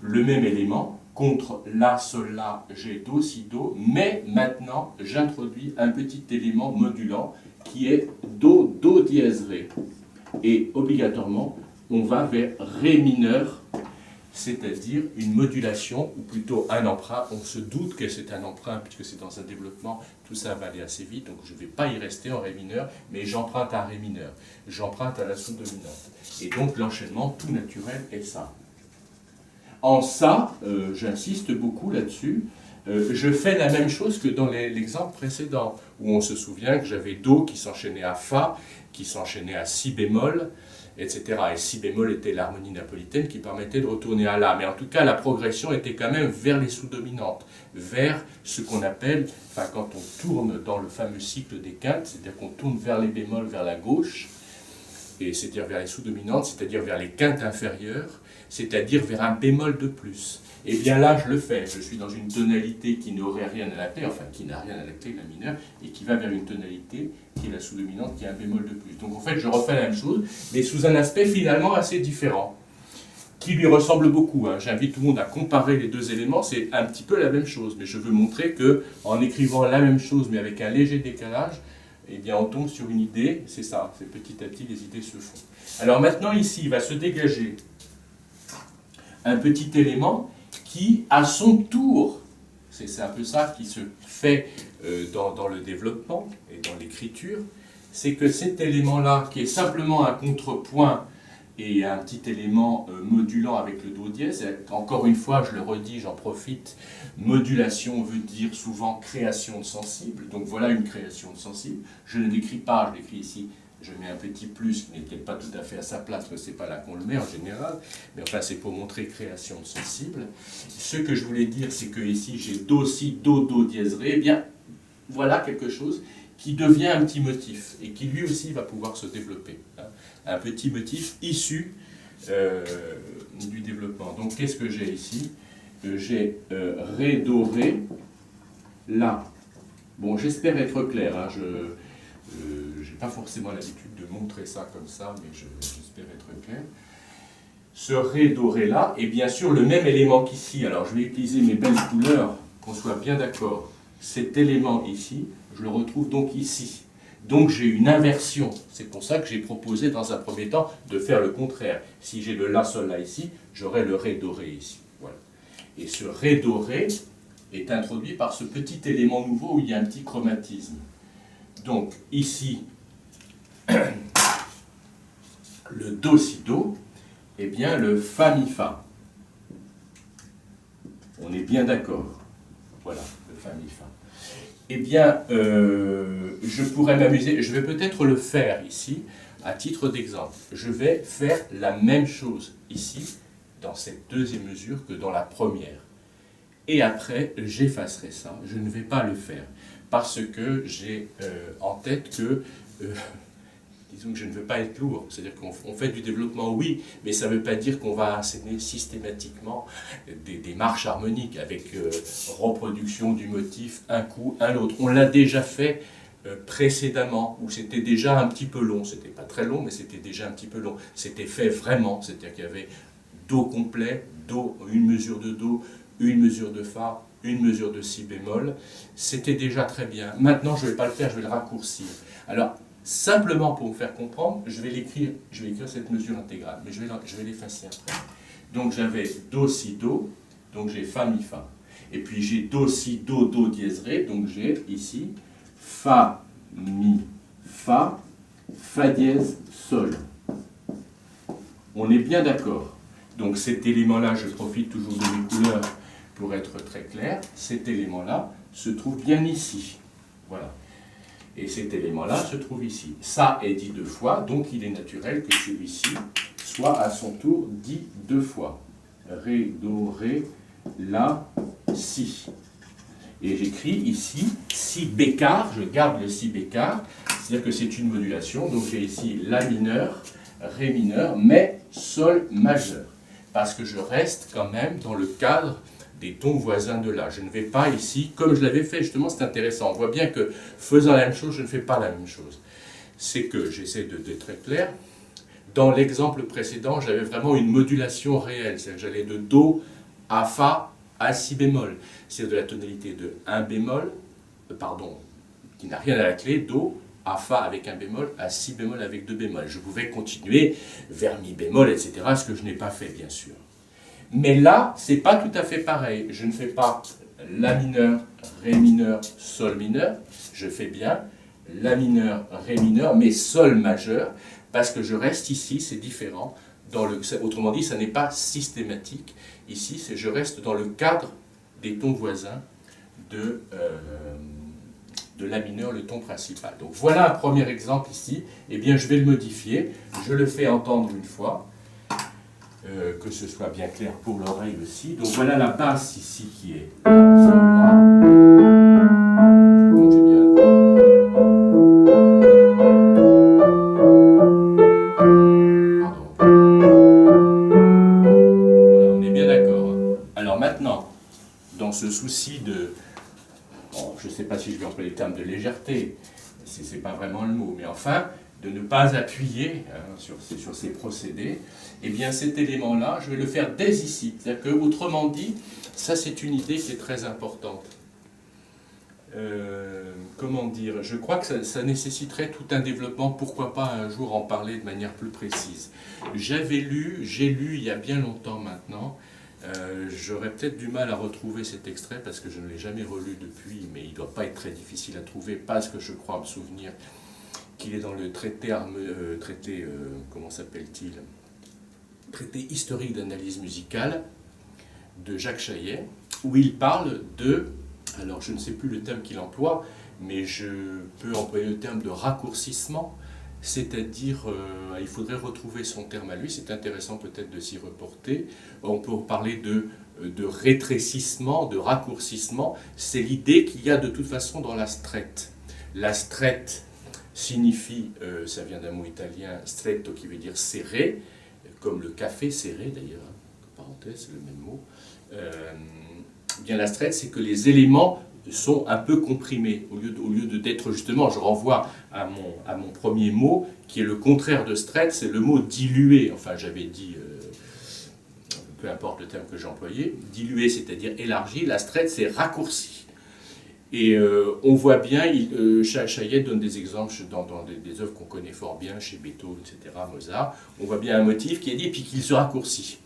le même élément, contre La, Sol, La, G, Do, Si, Do, mais maintenant j'introduis un petit élément modulant qui est Do, Do dièse Ré. Et obligatoirement, on va vers Ré mineur, c'est-à-dire une modulation, ou plutôt un emprunt. On se doute que c'est un emprunt, puisque c'est dans un développement, tout ça va aller assez vite, donc je ne vais pas y rester en Ré mineur, mais j'emprunte à Ré mineur, j'emprunte à la sous-dominante. Et donc l'enchaînement tout naturel est ça. En ça, j'insiste beaucoup là-dessus, je fais la même chose que dans l'exemple précédent, où on se souvient que j'avais Do qui s'enchaînait à Fa, qui s'enchaînait à Si bémol, etc. Et Si bémol était l'harmonie napolitaine qui permettait de retourner à La. Mais en tout cas, la progression était quand même vers les sous-dominantes, vers ce qu'on appelle, enfin quand on tourne dans le fameux cycle des quintes, c'est-à-dire qu'on tourne vers les bémols vers la gauche, et c'est-à-dire vers les sous-dominantes, c'est-à-dire vers les quintes inférieures, c'est-à-dire vers un bémol de plus. Et bien là, je le fais. Je suis dans une tonalité qui n'aurait rien à la clé, enfin qui n'a rien à la clé, la mineure, et qui va vers une tonalité qui est la sous-dominante, qui a un bémol de plus. Donc en fait, je refais la même chose, mais sous un aspect finalement assez différent, qui lui ressemble beaucoup. Hein. J'invite tout le monde à comparer les 2 éléments, c'est un petit peu la même chose, mais je veux montrer que en écrivant la même chose, mais avec un léger décalage, eh bien on tombe sur une idée, c'est ça, c'est petit à petit les idées se font. Alors maintenant ici, il va se dégager un petit élément qui, à son tour, c'est un peu ça qui se fait dans le développement et dans l'écriture, c'est que cet élément-là, qui est simplement un contrepoint et un petit élément modulant avec le Do dièse, encore une fois, je le redis, j'en profite, modulation veut dire souvent création de sensible, donc voilà une création de sensible, je ne l'écris pas, je l'écris ici, je mets un petit plus qui n'est peut-être pas tout à fait à sa place, mais ce n'est pas là qu'on le met en général, mais enfin c'est pour montrer création de sensible. Ce que je voulais dire, c'est que ici j'ai Do, Si, Do, Do dièse Ré, eh bien voilà quelque chose qui devient un petit motif, et qui lui aussi va pouvoir se développer. Hein. Un petit motif issu du développement. Donc qu'est-ce que j'ai ici? J'ai Ré, Do, Ré, La. Bon, j'espère être clair, hein, je n'ai pas forcément l'habitude de montrer ça comme ça, mais j'espère être clair. ce Ré doré là est bien sûr le même élément qu'ici. Alors je vais utiliser mes belles couleurs, qu'on soit bien d'accord. Cet élément ici, je le retrouve donc ici. Donc j'ai une inversion. C'est pour ça que j'ai proposé dans un premier temps de faire le contraire. Si j'ai le La Sol là ici, j'aurai le Ré doré ici. Voilà. Et ce Ré doré est introduit par ce petit élément nouveau où il y a un petit chromatisme. Donc ici, le Do Si Do, eh bien le Fa Mi Fa. On est bien d'accord. Voilà, le Fa Mi Fa. Eh bien, je pourrais m'amuser, je vais peut-être le faire ici, à titre d'exemple. Je vais faire la même chose ici, dans cette deuxième mesure, que dans la première. Et après, j'effacerai ça. Je ne vais pas le faire, parce que j'ai en tête que, disons que je ne veux pas être lourd. C'est-à-dire qu'on fait du développement, oui, mais ça ne veut pas dire qu'on va enseigner systématiquement des marches harmoniques avec reproduction du motif, un coup, un autre. On l'a déjà fait précédemment, où c'était déjà un petit peu long. C'était pas très long, mais c'était déjà un petit peu long. C'était fait vraiment, c'est-à-dire qu'il y avait Do complet, Do, une mesure de Do, une mesure de Fa, une mesure de Si bémol. C'était déjà très bien. Maintenant, je ne vais pas le faire, je vais le raccourcir. Alors, simplement pour vous faire comprendre, je vais écrire cette mesure intégrale, mais je vais l'effacer après. Donc j'avais Do, Si, Do, donc j'ai Fa, Mi, Fa. Et puis j'ai Do, Si, Do, Do dièse Ré, donc j'ai ici Fa, Mi, Fa, Fa dièse, Sol. On est bien d'accord. Donc cet élément-là, je profite toujours de mes couleurs pour être très clair, cet élément-là se trouve bien ici. Voilà. Et cet élément-là se trouve ici. Ça est dit deux fois, donc il est naturel que celui-ci soit à son tour dit deux fois. Ré, Do, Ré, La, Si. Et j'écris ici Si bécard, je garde le Si bécard, c'est-à-dire que c'est une modulation, donc j'ai ici La mineur, Ré mineur, mais Sol majeur. Parce que je reste quand même dans le cadre des tons voisins de La. Je ne vais pas ici, comme je l'avais fait, justement, c'est intéressant. On voit bien que, faisant la même chose, je ne fais pas la même chose. C'est que, j'essaie d'être très clair, dans l'exemple précédent, j'avais vraiment une modulation réelle. C'est-à-dire que j'allais de Do à Fa à Si bémol. C'est de la tonalité de 1 bémol, qui n'a rien à la clé, Do, à Fa avec un bémol, à Si bémol avec 2 bémols. Je pouvais continuer vers Mi bémol, etc., ce que je n'ai pas fait, bien sûr. Mais là, c'est pas tout à fait pareil. Je ne fais pas La mineur, Ré mineur, Sol mineur. Je fais bien La mineur, Ré mineur, mais Sol majeur, parce que je reste ici, c'est différent. Autrement dit, ça n'est pas systématique. Ici, je reste dans le cadre des tons voisins de La mineur, le ton principal. Donc voilà un premier exemple ici. Eh bien, je vais le modifier. Je le fais entendre une fois. Que ce soit bien clair pour l'oreille aussi. Donc voilà la basse ici qui est celle-là. Donc j'ai bien... Pardon. Voilà, on est bien d'accord. Alors maintenant, dans ce souci de... Bon, je ne sais pas si je vais employer le terme de légèreté, ce n'est pas vraiment le mot, mais enfin, de ne pas appuyer sur ces procédés, eh bien cet élément-là, je vais le faire dès ici. C'est-à-dire que, autrement dit, ça c'est une idée qui est très importante. Comment dire, je crois que ça nécessiterait tout un développement, pourquoi pas un jour en parler de manière plus précise. J'ai lu il y a bien longtemps maintenant, j'aurais peut-être du mal à retrouver cet extrait parce que je ne l'ai jamais relu depuis, mais il ne doit pas être très difficile à trouver parce que je crois me souvenir qu'il est dans le comment s'appelle-t-il ? Traité historique d'analyse musicale de Jacques Chaillet, où il parle de, alors je ne sais plus le terme qu'il emploie, mais je peux employer le terme de raccourcissement, c'est-à-dire, il faudrait retrouver son terme à lui, c'est intéressant peut-être de s'y reporter. On peut parler de rétrécissement, de raccourcissement, c'est l'idée qu'il y a de toute façon dans la strette. La strette signifie, ça vient d'un mot italien, stretto, qui veut dire serré, comme le café serré d'ailleurs, parenthèse, c'est le même mot. Bien la strette, c'est que les éléments sont un peu comprimés, au lieu d'être justement, je renvoie à mon premier mot, qui est le contraire de strette, c'est le mot dilué, enfin j'avais dit peu importe le terme que j'ai employé, dilué c'est-à-dire élargi, la strette c'est raccourci. Et on voit bien, Chaillet donne des exemples dans des œuvres qu'on connaît fort bien, chez Beethoven, etc., Mozart, on voit bien un motif qui est dit, puis qu'il se raccourcit.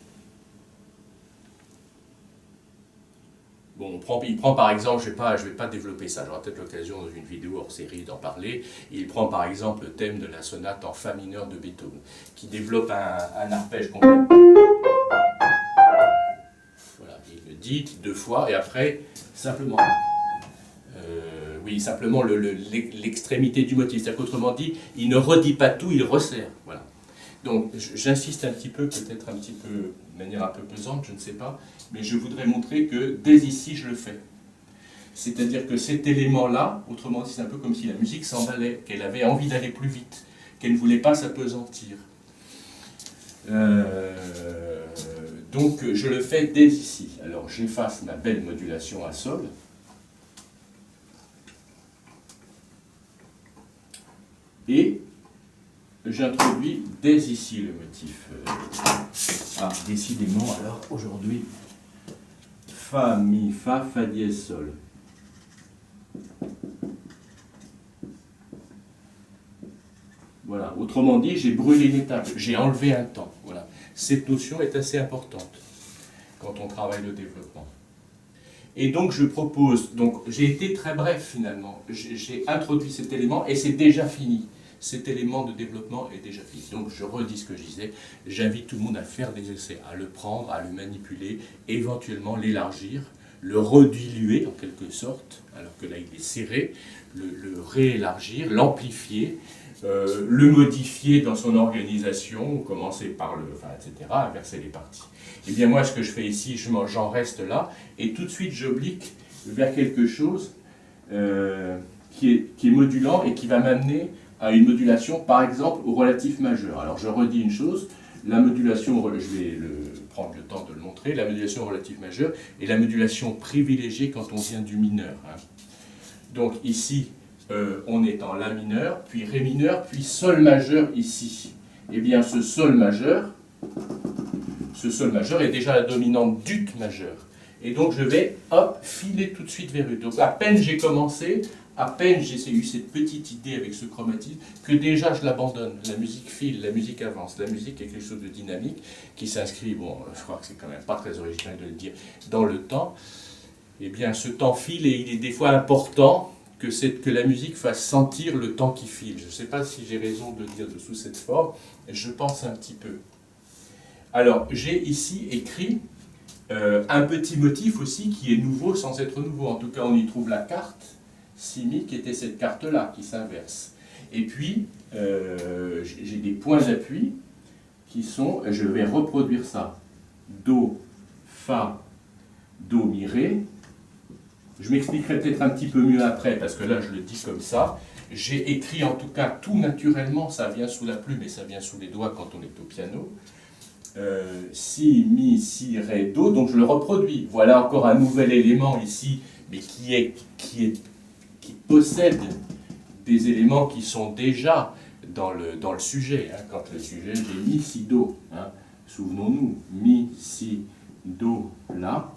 Bon, il prend par exemple, je vais pas développer ça, j'aurai peut-être l'occasion dans une vidéo hors série d'en parler. Il prend par exemple le thème de la sonate en fa mineur de Beethoven, qui développe un arpège complet. Voilà, il le dit 2 fois et après, simplement. Oui, simplement l'extrémité du motif. C'est-à-dire qu'autrement dit, il ne redit pas tout, il resserre. Voilà. Donc j'insiste un petit peu, peut-être un petit peu, de manière un peu pesante, je ne sais pas, mais je voudrais montrer que dès ici je le fais. C'est-à-dire que cet élément-là, autrement dit, c'est un peu comme si la musique s'emballait, qu'elle avait envie d'aller plus vite, qu'elle ne voulait pas s'apesantir. Donc je le fais dès ici. Alors j'efface ma belle modulation à sol. Et j'introduis dès ici le motif. Ah, décidément, alors aujourd'hui, Fa, Mi, Fa, Fa dièse, Sol. Voilà, autrement dit, j'ai brûlé une étape, j'ai enlevé un temps. Voilà. Cette notion est assez importante quand on travaille le développement. Et donc je propose, donc j'ai été très bref finalement, j'ai introduit cet élément et c'est déjà fini. Cet élément de développement est déjà fini. Donc je redis ce que je disais, j'invite tout le monde à faire des essais, à le prendre, à le manipuler, éventuellement l'élargir, le rediluer en quelque sorte, alors que là il est serré, le réélargir, l'amplifier, le modifier dans son organisation, commencer par etc., inverser les parties. Et bien moi ce que je fais ici, j'en reste là, et tout de suite j'oblique vers quelque chose qui est modulant et qui va m'amener à une modulation, par exemple, au relatif majeur. Alors je redis une chose, la modulation, je vais prendre le temps de le montrer, la modulation relative majeure est la modulation privilégiée quand on vient du mineur. Hein. Donc ici, on est en La mineur, puis Ré mineur, puis Sol majeur ici. Eh bien ce Sol majeur est déjà la dominante d'Ut majeur. Et donc je vais, hop, filer tout de suite vers Ut. Donc à peine j'ai commencé, à peine j'ai eu cette petite idée avec ce chromatisme, que déjà je l'abandonne. La musique file, la musique avance. La musique est quelque chose de dynamique qui s'inscrit, bon, je crois que c'est quand même pas très original de le dire, dans le temps. Eh bien, ce temps file et il est des fois important que la musique fasse sentir le temps qui file. Je ne sais pas si j'ai raison de le dire sous cette forme, je pense un petit peu. Alors, j'ai ici écrit un petit motif aussi qui est nouveau sans être nouveau. En tout cas, on y trouve la carte Si-Mi qui était cette carte-là, qui s'inverse. Et puis, j'ai des points d'appui qui sont, je vais reproduire ça, Do, Fa, Do, Mi, Ré. Je m'expliquerai peut-être un petit peu mieux après, parce que là, je le dis comme ça. J'ai écrit en tout cas tout naturellement, ça vient sous la plume et ça vient sous les doigts quand on est au piano. Si, Mi, Si, Ré, Do, donc je le reproduis. Voilà encore un nouvel élément ici, mais qui possède des éléments qui sont déjà dans le sujet. Hein. Quand le sujet, j'ai Mi, Si, Do. Hein. Souvenons-nous, Mi, Si, Do, La.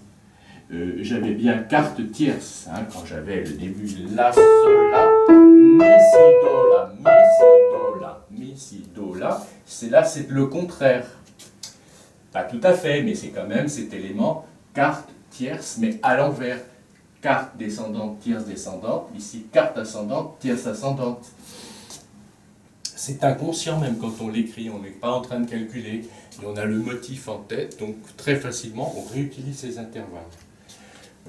J'avais bien carte tierce, hein, quand j'avais le début La, Sol, La, Mi, Si, Do, La, Mi, Si, Do, La, Mi, Si, Do, La. Là, c'est le contraire. Pas tout à fait, mais c'est quand même cet élément carte tierce, mais à l'envers. Carte descendante, tierce descendante, ici carte ascendante, tierce ascendante. C'est inconscient même quand on l'écrit, on n'est pas en train de calculer, et on a le motif en tête, donc très facilement on réutilise ces intervalles.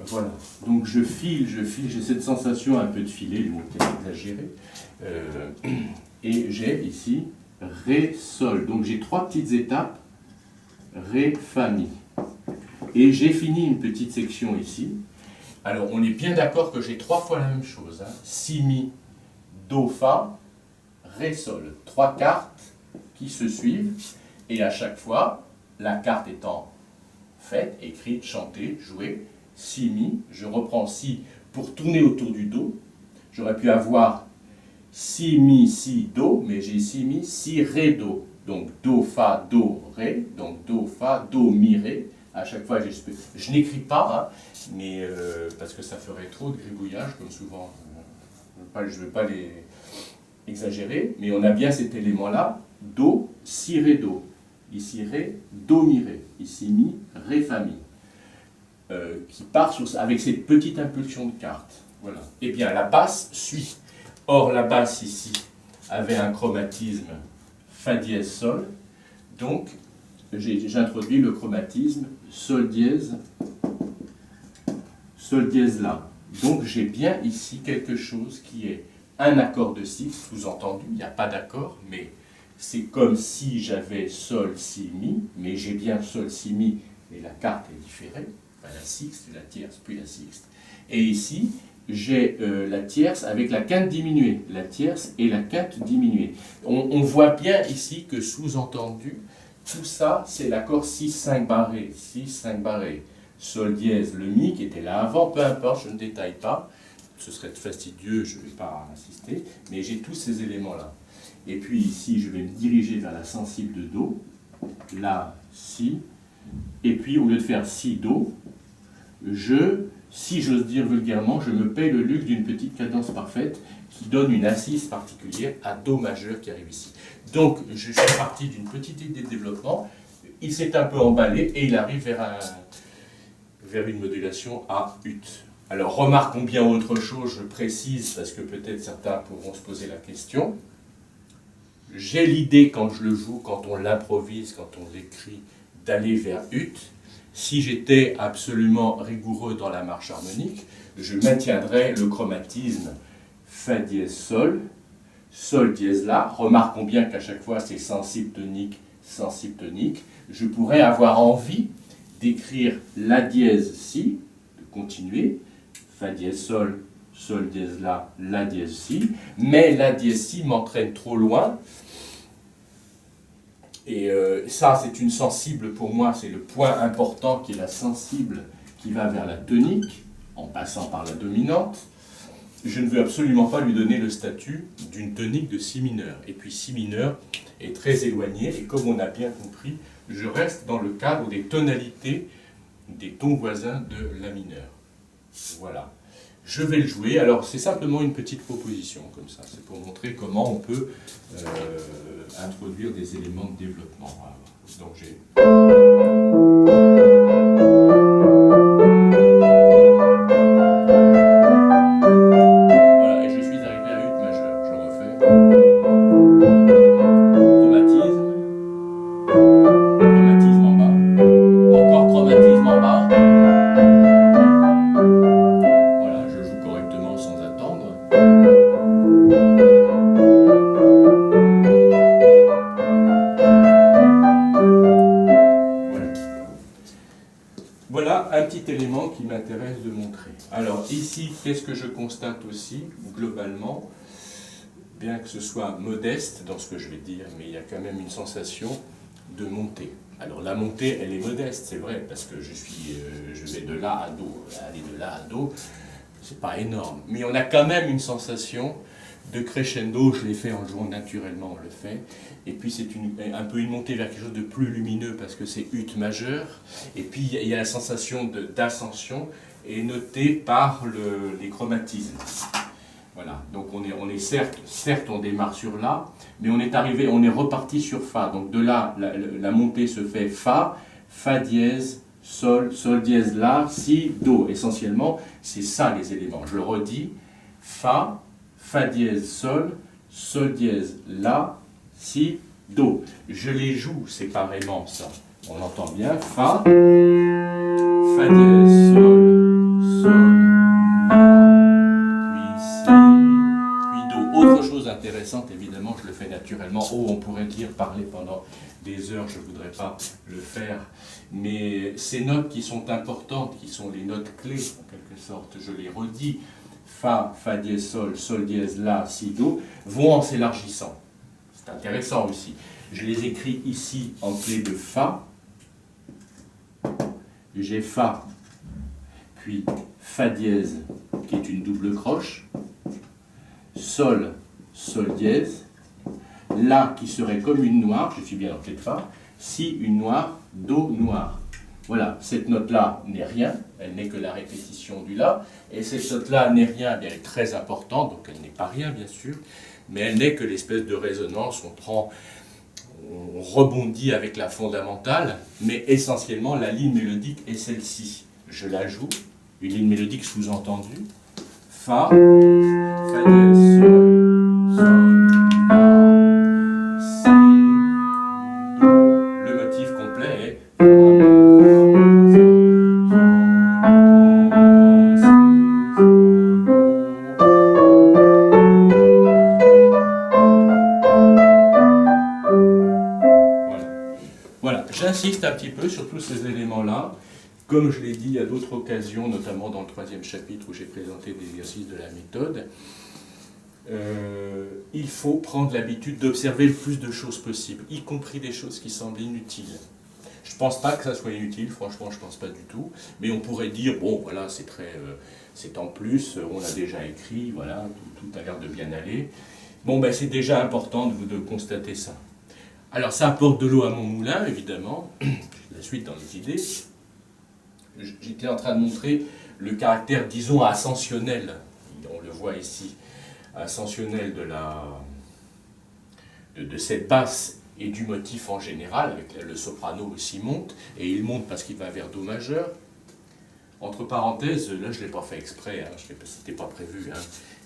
Voilà, donc je file, j'ai cette sensation un peu de filer, le mot est exagéré, et j'ai ici Ré, Sol, donc j'ai 3 petites étapes, Ré, Fa, Mi. Et j'ai fini une petite section ici. Alors, on est bien d'accord que j'ai 3 fois la même chose. Hein. Si, Mi, Do, Fa, Ré, Sol. 3 cartes qui se suivent. Et à chaque fois, la carte étant faite, écrite, chantée, jouée, Si, Mi, je reprends Si pour tourner autour du Do. J'aurais pu avoir Si, Mi, Si, Do, mais j'ai Si, Mi, Si, Ré, Do. Donc Do, Fa, Do, Ré. Donc Do, Fa, Do, Mi, Ré. À chaque fois, je n'écris pas, hein, mais parce que ça ferait trop de gribouillage, comme souvent. Je ne veux pas les exagérer, mais on a bien cet élément-là, Do, Si, Ré, Do. Ici Ré, Do, Mi, Ré. Ici Mi, Ré, Fa, Mi. Qui part avec cette petite impulsion de quarte. Voilà. Eh bien, la basse suit. Or, la basse ici avait un chromatisme Fa dièse Sol. Donc, j'introduis le chromatisme Sol dièse La. Donc, j'ai bien ici quelque chose qui est un accord de Si, sous-entendu, il n'y a pas d'accord, mais c'est comme si j'avais Sol, Si, Mi, mais j'ai bien Sol, Si, Mi, et la carte est différée, enfin, la sixte, la tierce, puis la sixte. Et ici, j'ai la tierce avec la quinte diminuée, la tierce et la quinte diminuée. On voit bien ici que sous-entendu, tout ça, c'est l'accord 6-5 barré, 6-5 barré. Sol dièse, le Mi qui était là avant, peu importe, je ne détaille pas, ce serait fastidieux, je ne vais pas insister, mais j'ai tous ces éléments-là. Et puis ici, je vais me diriger vers la sensible de Do, La, Si, et puis au lieu de faire Si, Do, si j'ose dire vulgairement, je me paye le luxe d'une petite cadence parfaite qui donne une assise particulière à Do majeur qui arrive ici. Donc, je suis parti d'une petite idée de développement, il s'est un peu emballé et il arrive vers une modulation à ut. Alors, remarquons bien autre chose, je précise, parce que peut-être certains pourront se poser la question. J'ai l'idée, quand je le joue, quand on l'improvise, quand on l'écrit, d'aller vers ut. Si j'étais absolument rigoureux dans la marche harmonique, je maintiendrais le chromatisme Fa dièse Sol, Sol dièse La. Remarquons bien qu'à chaque fois, c'est sensible tonique, sensible tonique. Je pourrais avoir envie d'écrire La dièse Si, de continuer, Fa dièse Sol, Sol dièse La dièse Si, mais La dièse Si m'entraîne trop loin. Et ça, c'est une sensible pour moi, c'est le point important qui est la sensible qui va vers la tonique, en passant par la dominante. Je ne veux absolument pas lui donner le statut d'une tonique de Si mineur. Et puis Si mineur est très éloigné, et comme on a bien compris, je reste dans le cadre des tonalités des tons voisins de La mineur. Voilà. Je vais le jouer, alors c'est simplement une petite proposition comme ça, c'est pour montrer comment on peut introduire des éléments de développement. Voilà. Donc j'ai... Voilà, et je suis arrivé à ut majeur, je refais. Chromatisme en bas, encore chromatisme en bas. Voilà, je joue correctement sans attendre. Voilà un petit élément qui m'intéresse de montrer. Alors ici, qu'est-ce que je constate aussi, globalement, bien que ce soit modeste dans ce que je vais dire, mais il y a quand même une sensation de montée. Alors la montée, elle est modeste, c'est vrai, parce que je vais de La à Do. Aller de La à Do, c'est pas énorme, mais on a quand même une sensation de crescendo. Je l'ai fait en jouant naturellement, on le fait. Et puis c'est un peu une montée vers quelque chose de plus lumineux parce que c'est ut majeur. Et puis il y a la sensation d'ascension et notée par les chromatismes. Voilà, donc on est certes on démarre sur La, mais on est reparti sur Fa. Donc de là, la montée se fait Fa, Fa dièse, Sol, Sol dièse La, Si, Do. Essentiellement, c'est ça les éléments. Je le redis, Fa, Fa dièse Sol, Sol dièse La, Si, Do. Je les joue séparément, ça. On entend bien, Fa, Fa dièse Sol, Sol, autre chose intéressante, évidemment, je le fais naturellement. Oh, on pourrait dire parler pendant des heures, je ne voudrais pas le faire. Mais ces notes qui sont importantes, qui sont les notes clés, en quelque sorte, je les redis, Fa, Fa dièse Sol, Sol dièse La, Si, Do, vont en s'élargissant. C'est intéressant aussi. Je les écris ici en clé de Fa. J'ai Fa, puis Fa dièse, qui est une double croche. Sol, Sol dièse, La qui serait comme une noire, je suis bien en clé de Fa, Si une noire, Do noire. Voilà, cette note-là n'est rien, elle n'est que la répétition du La, et cette note-là n'est rien, bien, elle est très importante, donc elle n'est pas rien bien sûr, mais elle n'est que l'espèce de résonance, on rebondit avec la fondamentale, mais essentiellement la ligne mélodique est celle-ci. Je la joue, une ligne mélodique sous-entendue, Fa, Fa dièse, Sol, La, Si, Do. Le motif complet est voilà, j'insiste un petit peu sur tous ces éléments-là. Comme je l'ai dit à d'autres occasions, notamment dans le 3e chapitre où j'ai présenté des exercices de la méthode, il faut prendre l'habitude d'observer le plus de choses possible, y compris des choses qui semblent inutiles. Je ne pense pas que ça soit inutile, franchement je ne pense pas du tout, mais on pourrait dire, bon voilà, c'est en plus, on a déjà écrit, voilà, tout a l'air de bien aller. Bon ben c'est déjà important de constater ça. Alors ça apporte de l'eau à mon moulin, évidemment, la suite dans les idées. J'étais en train de montrer le caractère, disons, ascensionnel, on le voit ici, ascensionnel de cette basse et du motif en général, avec le soprano aussi monte, et il monte parce qu'il va vers Do majeur. Entre parenthèses, là je ne l'ai pas fait exprès, hein, c'était pas prévu, hein,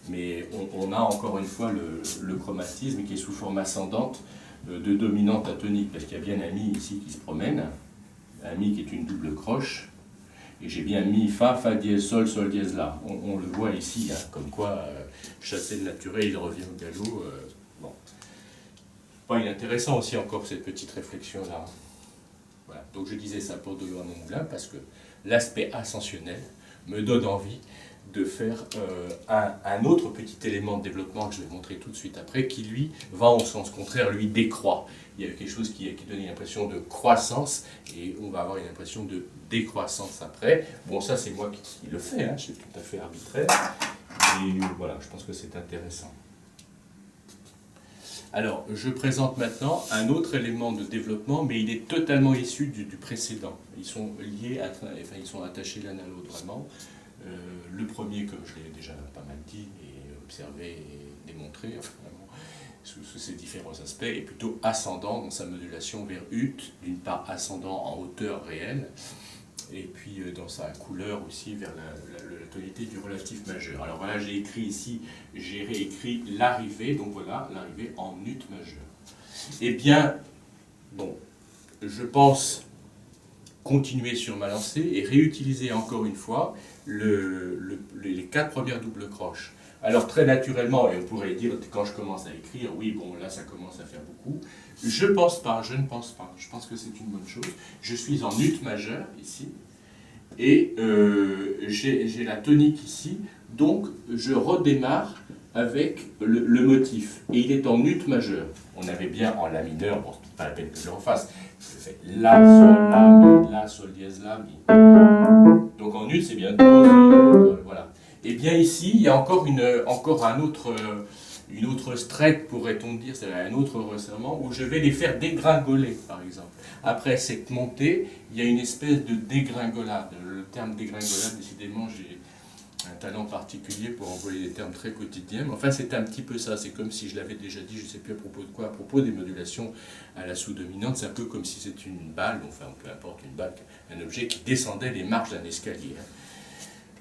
mais on a encore une fois le chromatisme qui est sous forme ascendante de dominante à tonique, parce qu'il y a bien un Mi ici qui se promène, un Mi qui est une double croche, et j'ai bien mis Fa, Fa dièse, Sol, Sol dièse La. On le voit ici, hein, comme quoi, chasser le naturel, il revient au galop. Bon. Pas inintéressant aussi encore cette petite réflexion-là. Voilà. Donc je disais ça pour de l'eau à mon moulin, parce que l'aspect ascensionnel me donne envie de faire un autre petit élément de développement que je vais montrer tout de suite après, qui lui va en sens contraire, lui décroît. Il y a quelque chose qui donne une impression de croissance, et on va avoir une impression de décroissance après. Bon, ça c'est moi qui le fais, hein, c'est tout à fait arbitraire, et voilà, je pense que c'est intéressant. Alors, je présente maintenant un autre élément de développement, mais il est totalement issu du précédent. Ils sont liés, enfin ils sont attachés l'un à l'autre vraiment. Le premier, comme je l'ai déjà pas mal dit et observé et démontré, enfin, vraiment, sous ces différents aspects, est plutôt ascendant dans sa modulation vers ut, d'une part ascendant en hauteur réelle, et puis dans sa couleur aussi vers la tonalité du relatif majeur. Alors voilà, j'ai écrit ici, j'ai réécrit l'arrivée, donc voilà, l'arrivée en ut majeur. Eh bien, bon, je pense continuer sur ma lancée et réutiliser encore une fois les 4 premières doubles croches. Alors très naturellement, et on pourrait dire quand je commence à écrire, oui bon là ça commence à faire beaucoup, je ne pense pas, je pense que c'est une bonne chose. Je suis en ut majeur ici, et j'ai la tonique ici, donc je redémarre avec le motif, et il est en ut majeur. On avait bien en la mineur, bon c'est pas la peine que je le refasse, je fais la, sol, la, mi, la, sol dièse, la, mi. Donc en ut c'est bien do, sol, voilà. Et bien ici il y a encore un autre, une autre strette pourrait-on dire, c'est-à-dire un autre resserrement où je vais les faire dégringoler par exemple. Après cette montée, il y a une espèce de dégringolade. Le terme dégringolade, décidément j'ai un talent particulier pour employer des termes très quotidiens, mais enfin c'est un petit peu ça, c'est comme si je l'avais déjà dit, je ne sais plus à propos de quoi, à propos des modulations à la sous-dominante, c'est un peu comme si c'était une balle, enfin peu importe une balle, un objet qui descendait les marches d'un escalier.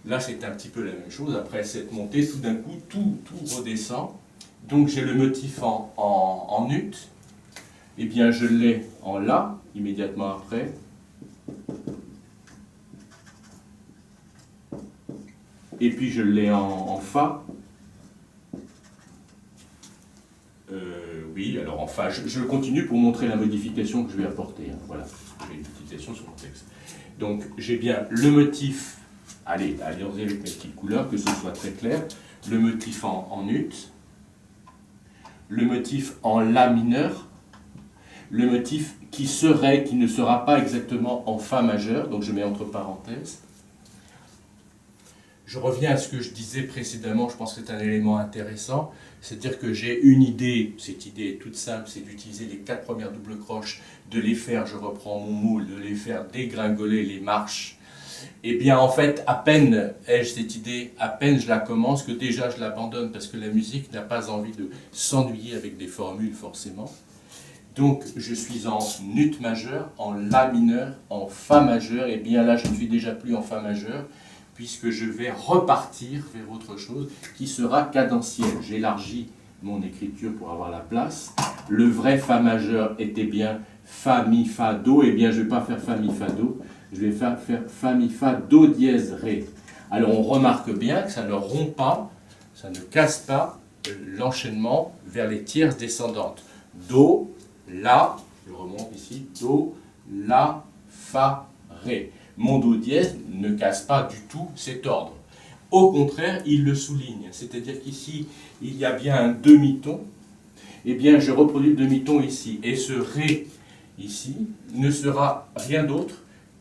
Là c'est un petit peu la même chose, après cette montée, tout d'un coup tout redescend, donc j'ai le motif en ut, et bien je l'ai en La immédiatement après, et puis je l'ai en Fa. Oui, alors en Fa, je continue pour montrer la modification que je vais apporter. Hein. Voilà, j'ai une petite citation sur mon texte. Donc j'ai bien le motif, allez avec mes petites couleurs, que ce soit très clair, le motif en ut, le motif en La mineur, le motif qui ne sera pas exactement en Fa majeur, donc je mets entre parenthèses. Je reviens à ce que je disais précédemment, je pense que c'est un élément intéressant, c'est-à-dire que j'ai une idée, cette idée est toute simple, c'est d'utiliser les 4 premières doubles croches de les faire, je reprends mon mot, de les faire dégringoler les marches, eh bien en fait, à peine ai-je cette idée, à peine je la commence, que déjà je l'abandonne, parce que la musique n'a pas envie de s'ennuyer avec des formules forcément. Donc je suis en ut majeur, en la mineur, en fa majeur, et bien là je ne suis déjà plus en fa majeur, puisque je vais repartir vers autre chose qui sera cadentiel. J'élargis mon écriture pour avoir la place. Le vrai fa majeur était bien fa, mi, fa, do, et bien je ne vais pas faire fa, mi, fa, do, je vais faire fa, mi, fa, do dièse, ré. Alors on remarque bien que ça ne rompt pas, ça ne casse pas l'enchaînement vers les tierces descendantes. Do, la, je remonte ici, do, la, fa, ré. Mon do dièse ne casse pas du tout cet ordre. Au contraire, il le souligne. C'est-à-dire qu'ici, il y a bien un demi-ton. Eh bien, je reproduis le demi-ton ici. Et ce ré, ici, ne sera rien d'autre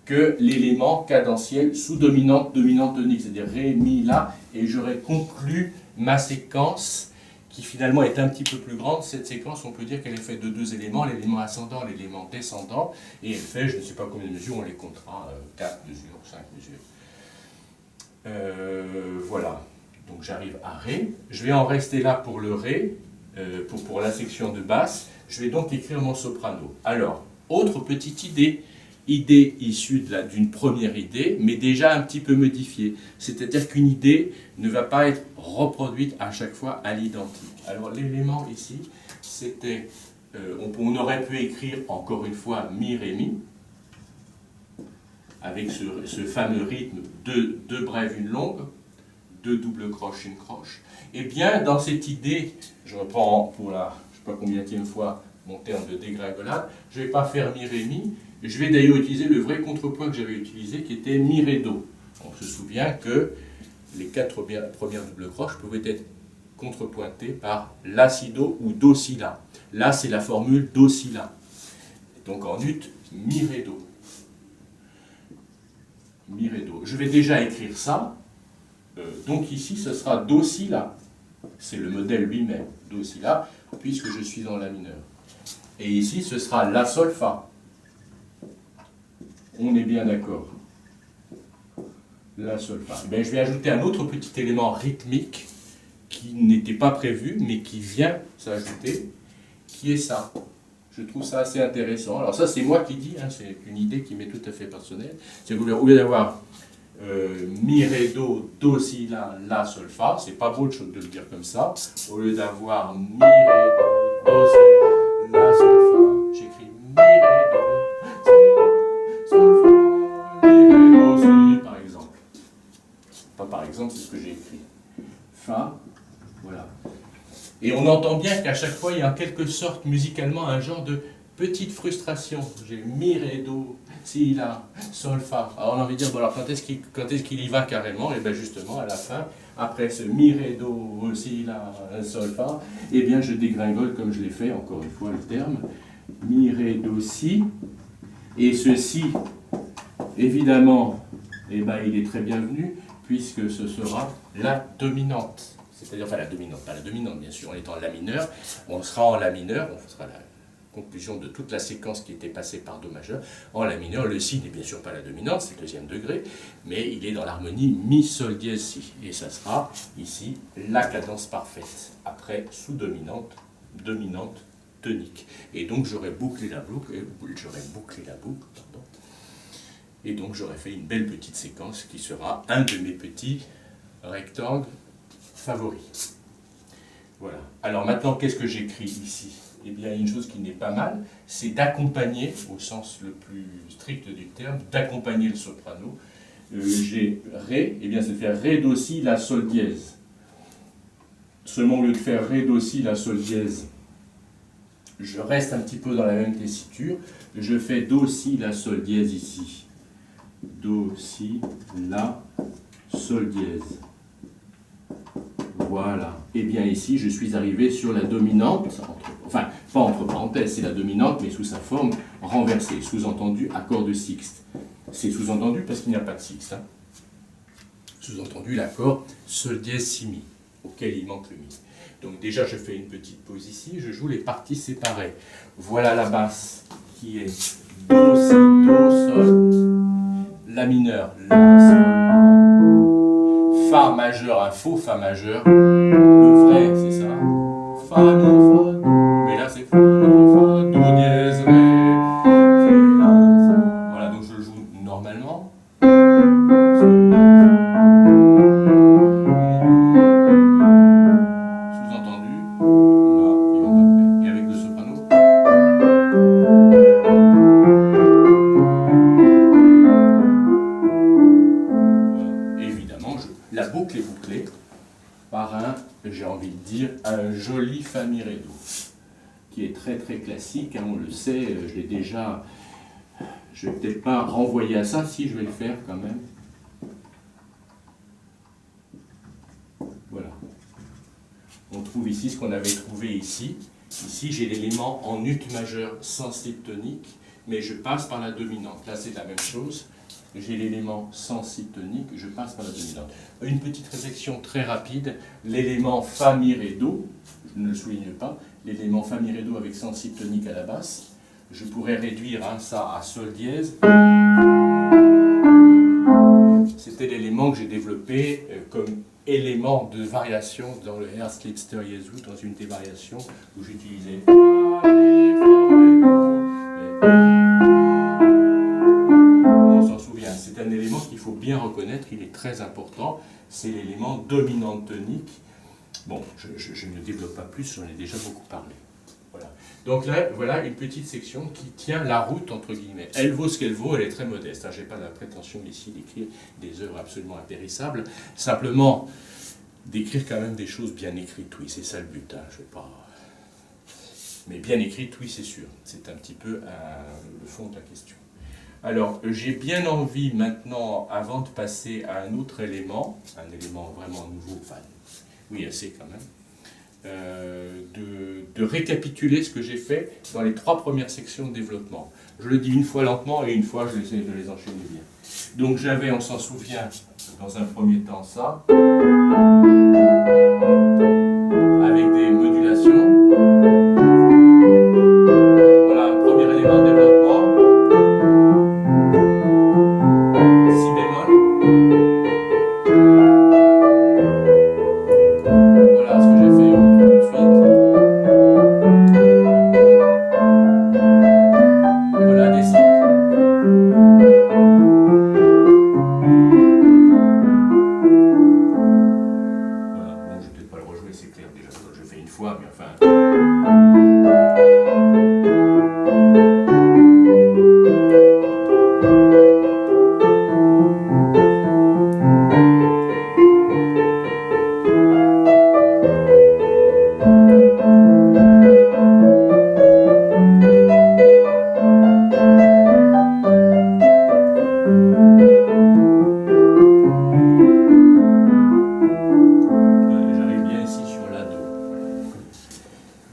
que l'élément cadentiel sous-dominante, dominante tonique. C'est-à-dire ré, mi, la. Et j'aurai conclu ma séquence qui finalement est un petit peu plus grande. Cette séquence, on peut dire qu'elle est faite de deux éléments, l'élément ascendant, l'élément descendant, et elle fait, je ne sais pas combien de mesures, on les comptera, 4 mesures, 5 mesures. Voilà, donc j'arrive à Ré. Je vais en rester là pour le Ré, pour la section de basse. Je vais donc écrire mon soprano. Alors, autre petite idée issue d'une première idée, mais déjà un petit peu modifiée. C'est-à-dire qu'une idée ne va pas être reproduite à chaque fois à l'identique. Alors l'élément ici, c'était, on aurait pu écrire encore une fois mi, ré, mi, avec ce fameux rythme deux brèves, une longue, deux doubles croches, une croche. Eh bien, dans cette idée, je reprends pour la, je ne sais pas combienième fois, mon terme de dégringolade, je ne vais pas faire mi, ré, mi. Je vais d'ailleurs utiliser le vrai contrepoint que j'avais utilisé, qui était mi, ré, do. On se souvient que les 4 premières doubles croches pouvaient être contrepointées par la, si, do ou do, si, la. Là, c'est la formule do, si, la. Donc en ut, mi, ré, do. Mi, ré, do. Je vais déjà écrire ça. Donc ici, ce sera do, si, la. C'est le modèle lui-même, do, si, la, puisque je suis en la mineur. Et ici, ce sera la, sol, fa. On est bien d'accord. La, sol, fa. Je vais ajouter un autre petit élément rythmique qui n'était pas prévu, mais qui vient s'ajouter, qui est ça. Je trouve ça assez intéressant. Alors ça, c'est moi qui dis, hein, c'est une idée qui m'est tout à fait personnelle. C'est qu'au lieu d'avoir mi, ré, do, do, si, la, sol, fa, c'est pas beau de le dire comme ça. Au lieu d'avoir mi, ré, do, si, la, sol, fa, j'écris mi, ré, do, si, sol, fa, mi, ré, do, si, par exemple. Pas par exemple, c'est ce que j'ai écrit. Fa, voilà. Et on entend bien qu'à chaque fois, il y a en quelque sorte musicalement un genre de petite frustration. J'ai mi, ré, do, si, la, sol, fa. Alors on a envie de dire, bon alors quand est-ce qu'il y va carrément? Et bien justement, à la fin, après ce mi, ré, do, si, la, sol, fa, eh bien je dégringole comme je l'ai fait, encore une fois le terme, mi, ré, do, si. Et ce si, évidemment, eh ben, il est très bienvenu, puisque ce sera la dominante. C'est-à-dire, enfin la dominante, pas la dominante bien sûr, on est en la mineur, on sera en la mineur, on fera la conclusion de toute la séquence qui était passée par do majeur. En la mineur, le si n'est bien sûr pas la dominante, c'est le deuxième degré, mais il est dans l'harmonie mi, sol, dièse, si. Et ça sera ici la cadence parfaite, après sous-dominante, dominante, tonique. Et donc j'aurais bouclé la boucle, pardon. Et donc j'aurais fait une belle petite séquence qui sera un de mes petits rectangles favoris. Voilà. Alors maintenant, qu'est-ce que j'écris ici? Eh bien, une chose qui n'est pas mal, c'est d'accompagner, au sens le plus strict du terme, d'accompagner le soprano. J'ai Ré, eh bien c'est de faire Ré, Do, Si, La, Sol, dièse. Seulement, au lieu de faire Ré, Do, Si, La, Sol, dièse, je reste un petit peu dans la même tessiture. Je fais Do, Si, La, Sol, dièse ici. Do, Si, La, Sol, dièse. Voilà. Et bien ici, je suis arrivé sur la dominante, enfin, pas entre parenthèses, c'est la dominante, mais sous sa forme renversée, sous-entendu accord de sixte. C'est sous-entendu parce qu'il n'y a pas de sixte. Hein. Sous-entendu l'accord sol dièse si mi, auquel il manque le mi. Donc déjà, je fais une petite pause ici, je joue les parties séparées. Voilà la basse qui est Do, Si, Do, Sol, La mineur, La, Sol, La, Fa majeur, un faux Fa majeur, le vrai c'est ça, Fa, Mi, Fa, Do, mais là c'est Fa, Mi, Fa, Do dièse, Ré, c'est La, Sol. Voilà, donc je le joue normalement. Sous-entendu, là, et on va faire, et avec le soprano. Voilà. Et évidemment, la boucle est bouclée par un, j'ai envie de dire, un joli Fa mi ré do, qui est très très classique, hein, on le sait, je l'ai déjà, je vais peut-être pas renvoyer à ça, si je vais le faire quand même. Voilà. On trouve ici ce qu'on avait trouvé ici. Ici, j'ai l'élément en ut majeur sensible tonique, mais je passe par la dominante. Là, c'est la même chose. J'ai l'élément sensible tonique, je passe par la dominante. Une petite réflexion très rapide. L'élément Fa mi ré do, je ne le souligne pas, l'élément Fa mi ré do avec sensible tonique à la basse, je pourrais réduire ça à Sol dièse. C'était l'élément que j'ai développé comme élément de variation dans le Herzliebster Jesu, dans une des variations où j'utilisais on s'en souvient, c'est un élément qu'il faut bien reconnaître, il est très important, c'est l'élément dominante tonique. Bon, je ne développe pas plus, j'en ai déjà beaucoup parlé. Voilà. Donc là, voilà une petite section qui tient la route, entre guillemets. Elle vaut ce qu'elle vaut, elle est très modeste. Hein. Je n'ai pas la prétention ici d'écrire des œuvres absolument impérissables. Simplement, d'écrire quand même des choses bien écrites, oui, c'est ça le but. Hein. Je vais pas... Mais bien écrites, oui, c'est sûr. C'est un petit peu le fond de la question. Alors, j'ai bien envie maintenant, avant de passer à un autre élément, un élément vraiment nouveau, enfin, oui, assez quand même, de récapituler ce que j'ai fait dans les 3 premières sections de développement. Je le dis une fois lentement et une fois je essaie de les enchaîner bien. Donc j'avais, on s'en souvient, dans un premier temps ça, avec des modulations. Voilà un premier élément de développement. Si bémol. Voilà ce que j'ai fait tout de suite. Et voilà, descente. Voilà, bon, je vais peut-être pas le rejouer, c'est clair déjà, je le fais une fois, mais enfin.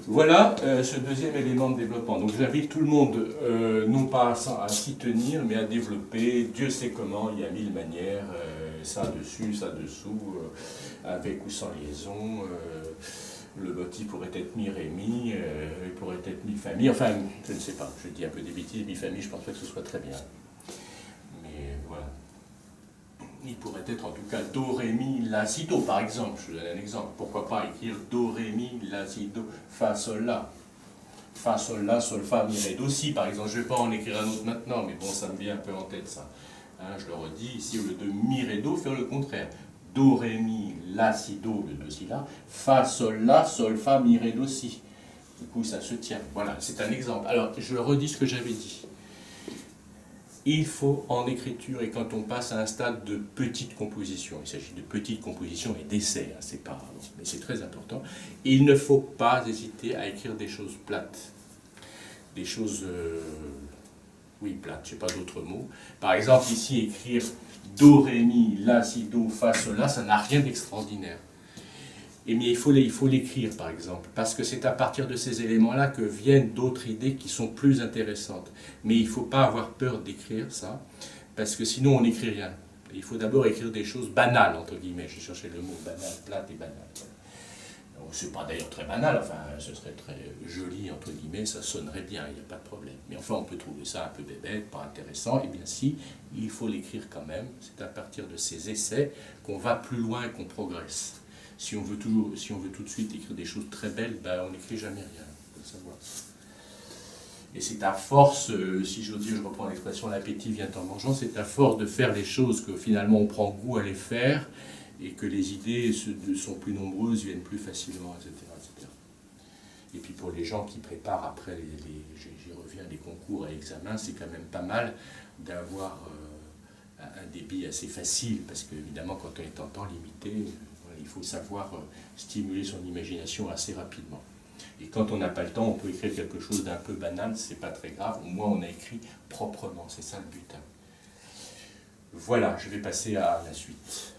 Voilà ce deuxième élément de développement. Donc j'invite tout le monde, non pas à s'y tenir, mais à développer. Dieu sait comment, il y a 1000 manières, ça dessus, ça dessous, avec ou sans liaison. Le motif pourrait être mi, ré, mi, il pourrait être mi, fa, mi. Enfin, je ne sais pas, je dis un peu des bêtises, mi, fa, mi, je pense pas que ce soit très bien. Mais voilà. Il pourrait être en tout cas Do, Ré, Mi, La, Si, Do, par exemple. Je vous donne un exemple. Pourquoi pas écrire Do, Ré, Mi, La, Si, Do, Fa, Sol, La. Fa, Sol, La, Sol, Fa, Mi, Ré, Do, Si, par exemple. Je ne vais pas en écrire un autre maintenant, mais bon, ça me vient un peu en tête, ça. Hein, je le redis, ici, au lieu de Mi, Ré, Do, faire le contraire. Do, Ré, Mi, La, Si, Do, le Do, Si, La. Fa, Sol, La, Sol, Fa, Mi, Ré, Do, Si. Du coup, ça se tient. Voilà, c'est un exemple. Alors, je redis ce que j'avais dit. Il faut en écriture, et quand on passe à un stade de petite composition, il s'agit de petite composition et d'essai, hein, c'est pas, mais c'est très important, il ne faut pas hésiter à écrire des choses plates, des choses, oui, plates, je n'ai pas d'autres mots. Par exemple, ici, écrire Do, Ré, Mi, La, Si, Do, Fa, Sol, La, ça n'a rien d'extraordinaire. Mais il faut l'écrire, par exemple, parce que c'est à partir de ces éléments-là que viennent d'autres idées qui sont plus intéressantes. Mais il ne faut pas avoir peur d'écrire ça, parce que sinon on n'écrit rien. Il faut d'abord écrire des choses banales, entre guillemets. J'ai cherché le mot banal, plate et banal. c'est pas d'ailleurs très banal, enfin, ce serait très joli, entre guillemets, ça sonnerait bien, il n'y a pas de problème. Mais enfin, on peut trouver ça un peu bébête, pas intéressant. Eh bien si, il faut l'écrire quand même. C'est à partir de ces essais qu'on va plus loin et qu'on progresse. Si on veut tout de suite écrire des choses très belles, ben, on n'écrit jamais rien, il faut le savoir. Et c'est à force, si j'ose dire, je reprends l'expression, l'appétit vient en mangeant, c'est à force de faire les choses que finalement on prend goût à les faire, et que les idées sont plus nombreuses, viennent plus facilement, etc., etc. Et puis pour les gens qui préparent après, j'y reviens, les concours et examens, c'est quand même pas mal d'avoir un débit assez facile, parce qu'évidemment quand on est en temps limité, il faut savoir stimuler son imagination assez rapidement. Et quand on n'a pas le temps, on peut écrire quelque chose d'un peu banal, c'est pas très grave, au moins on a écrit proprement, c'est ça le but. Voilà, je vais passer à la suite.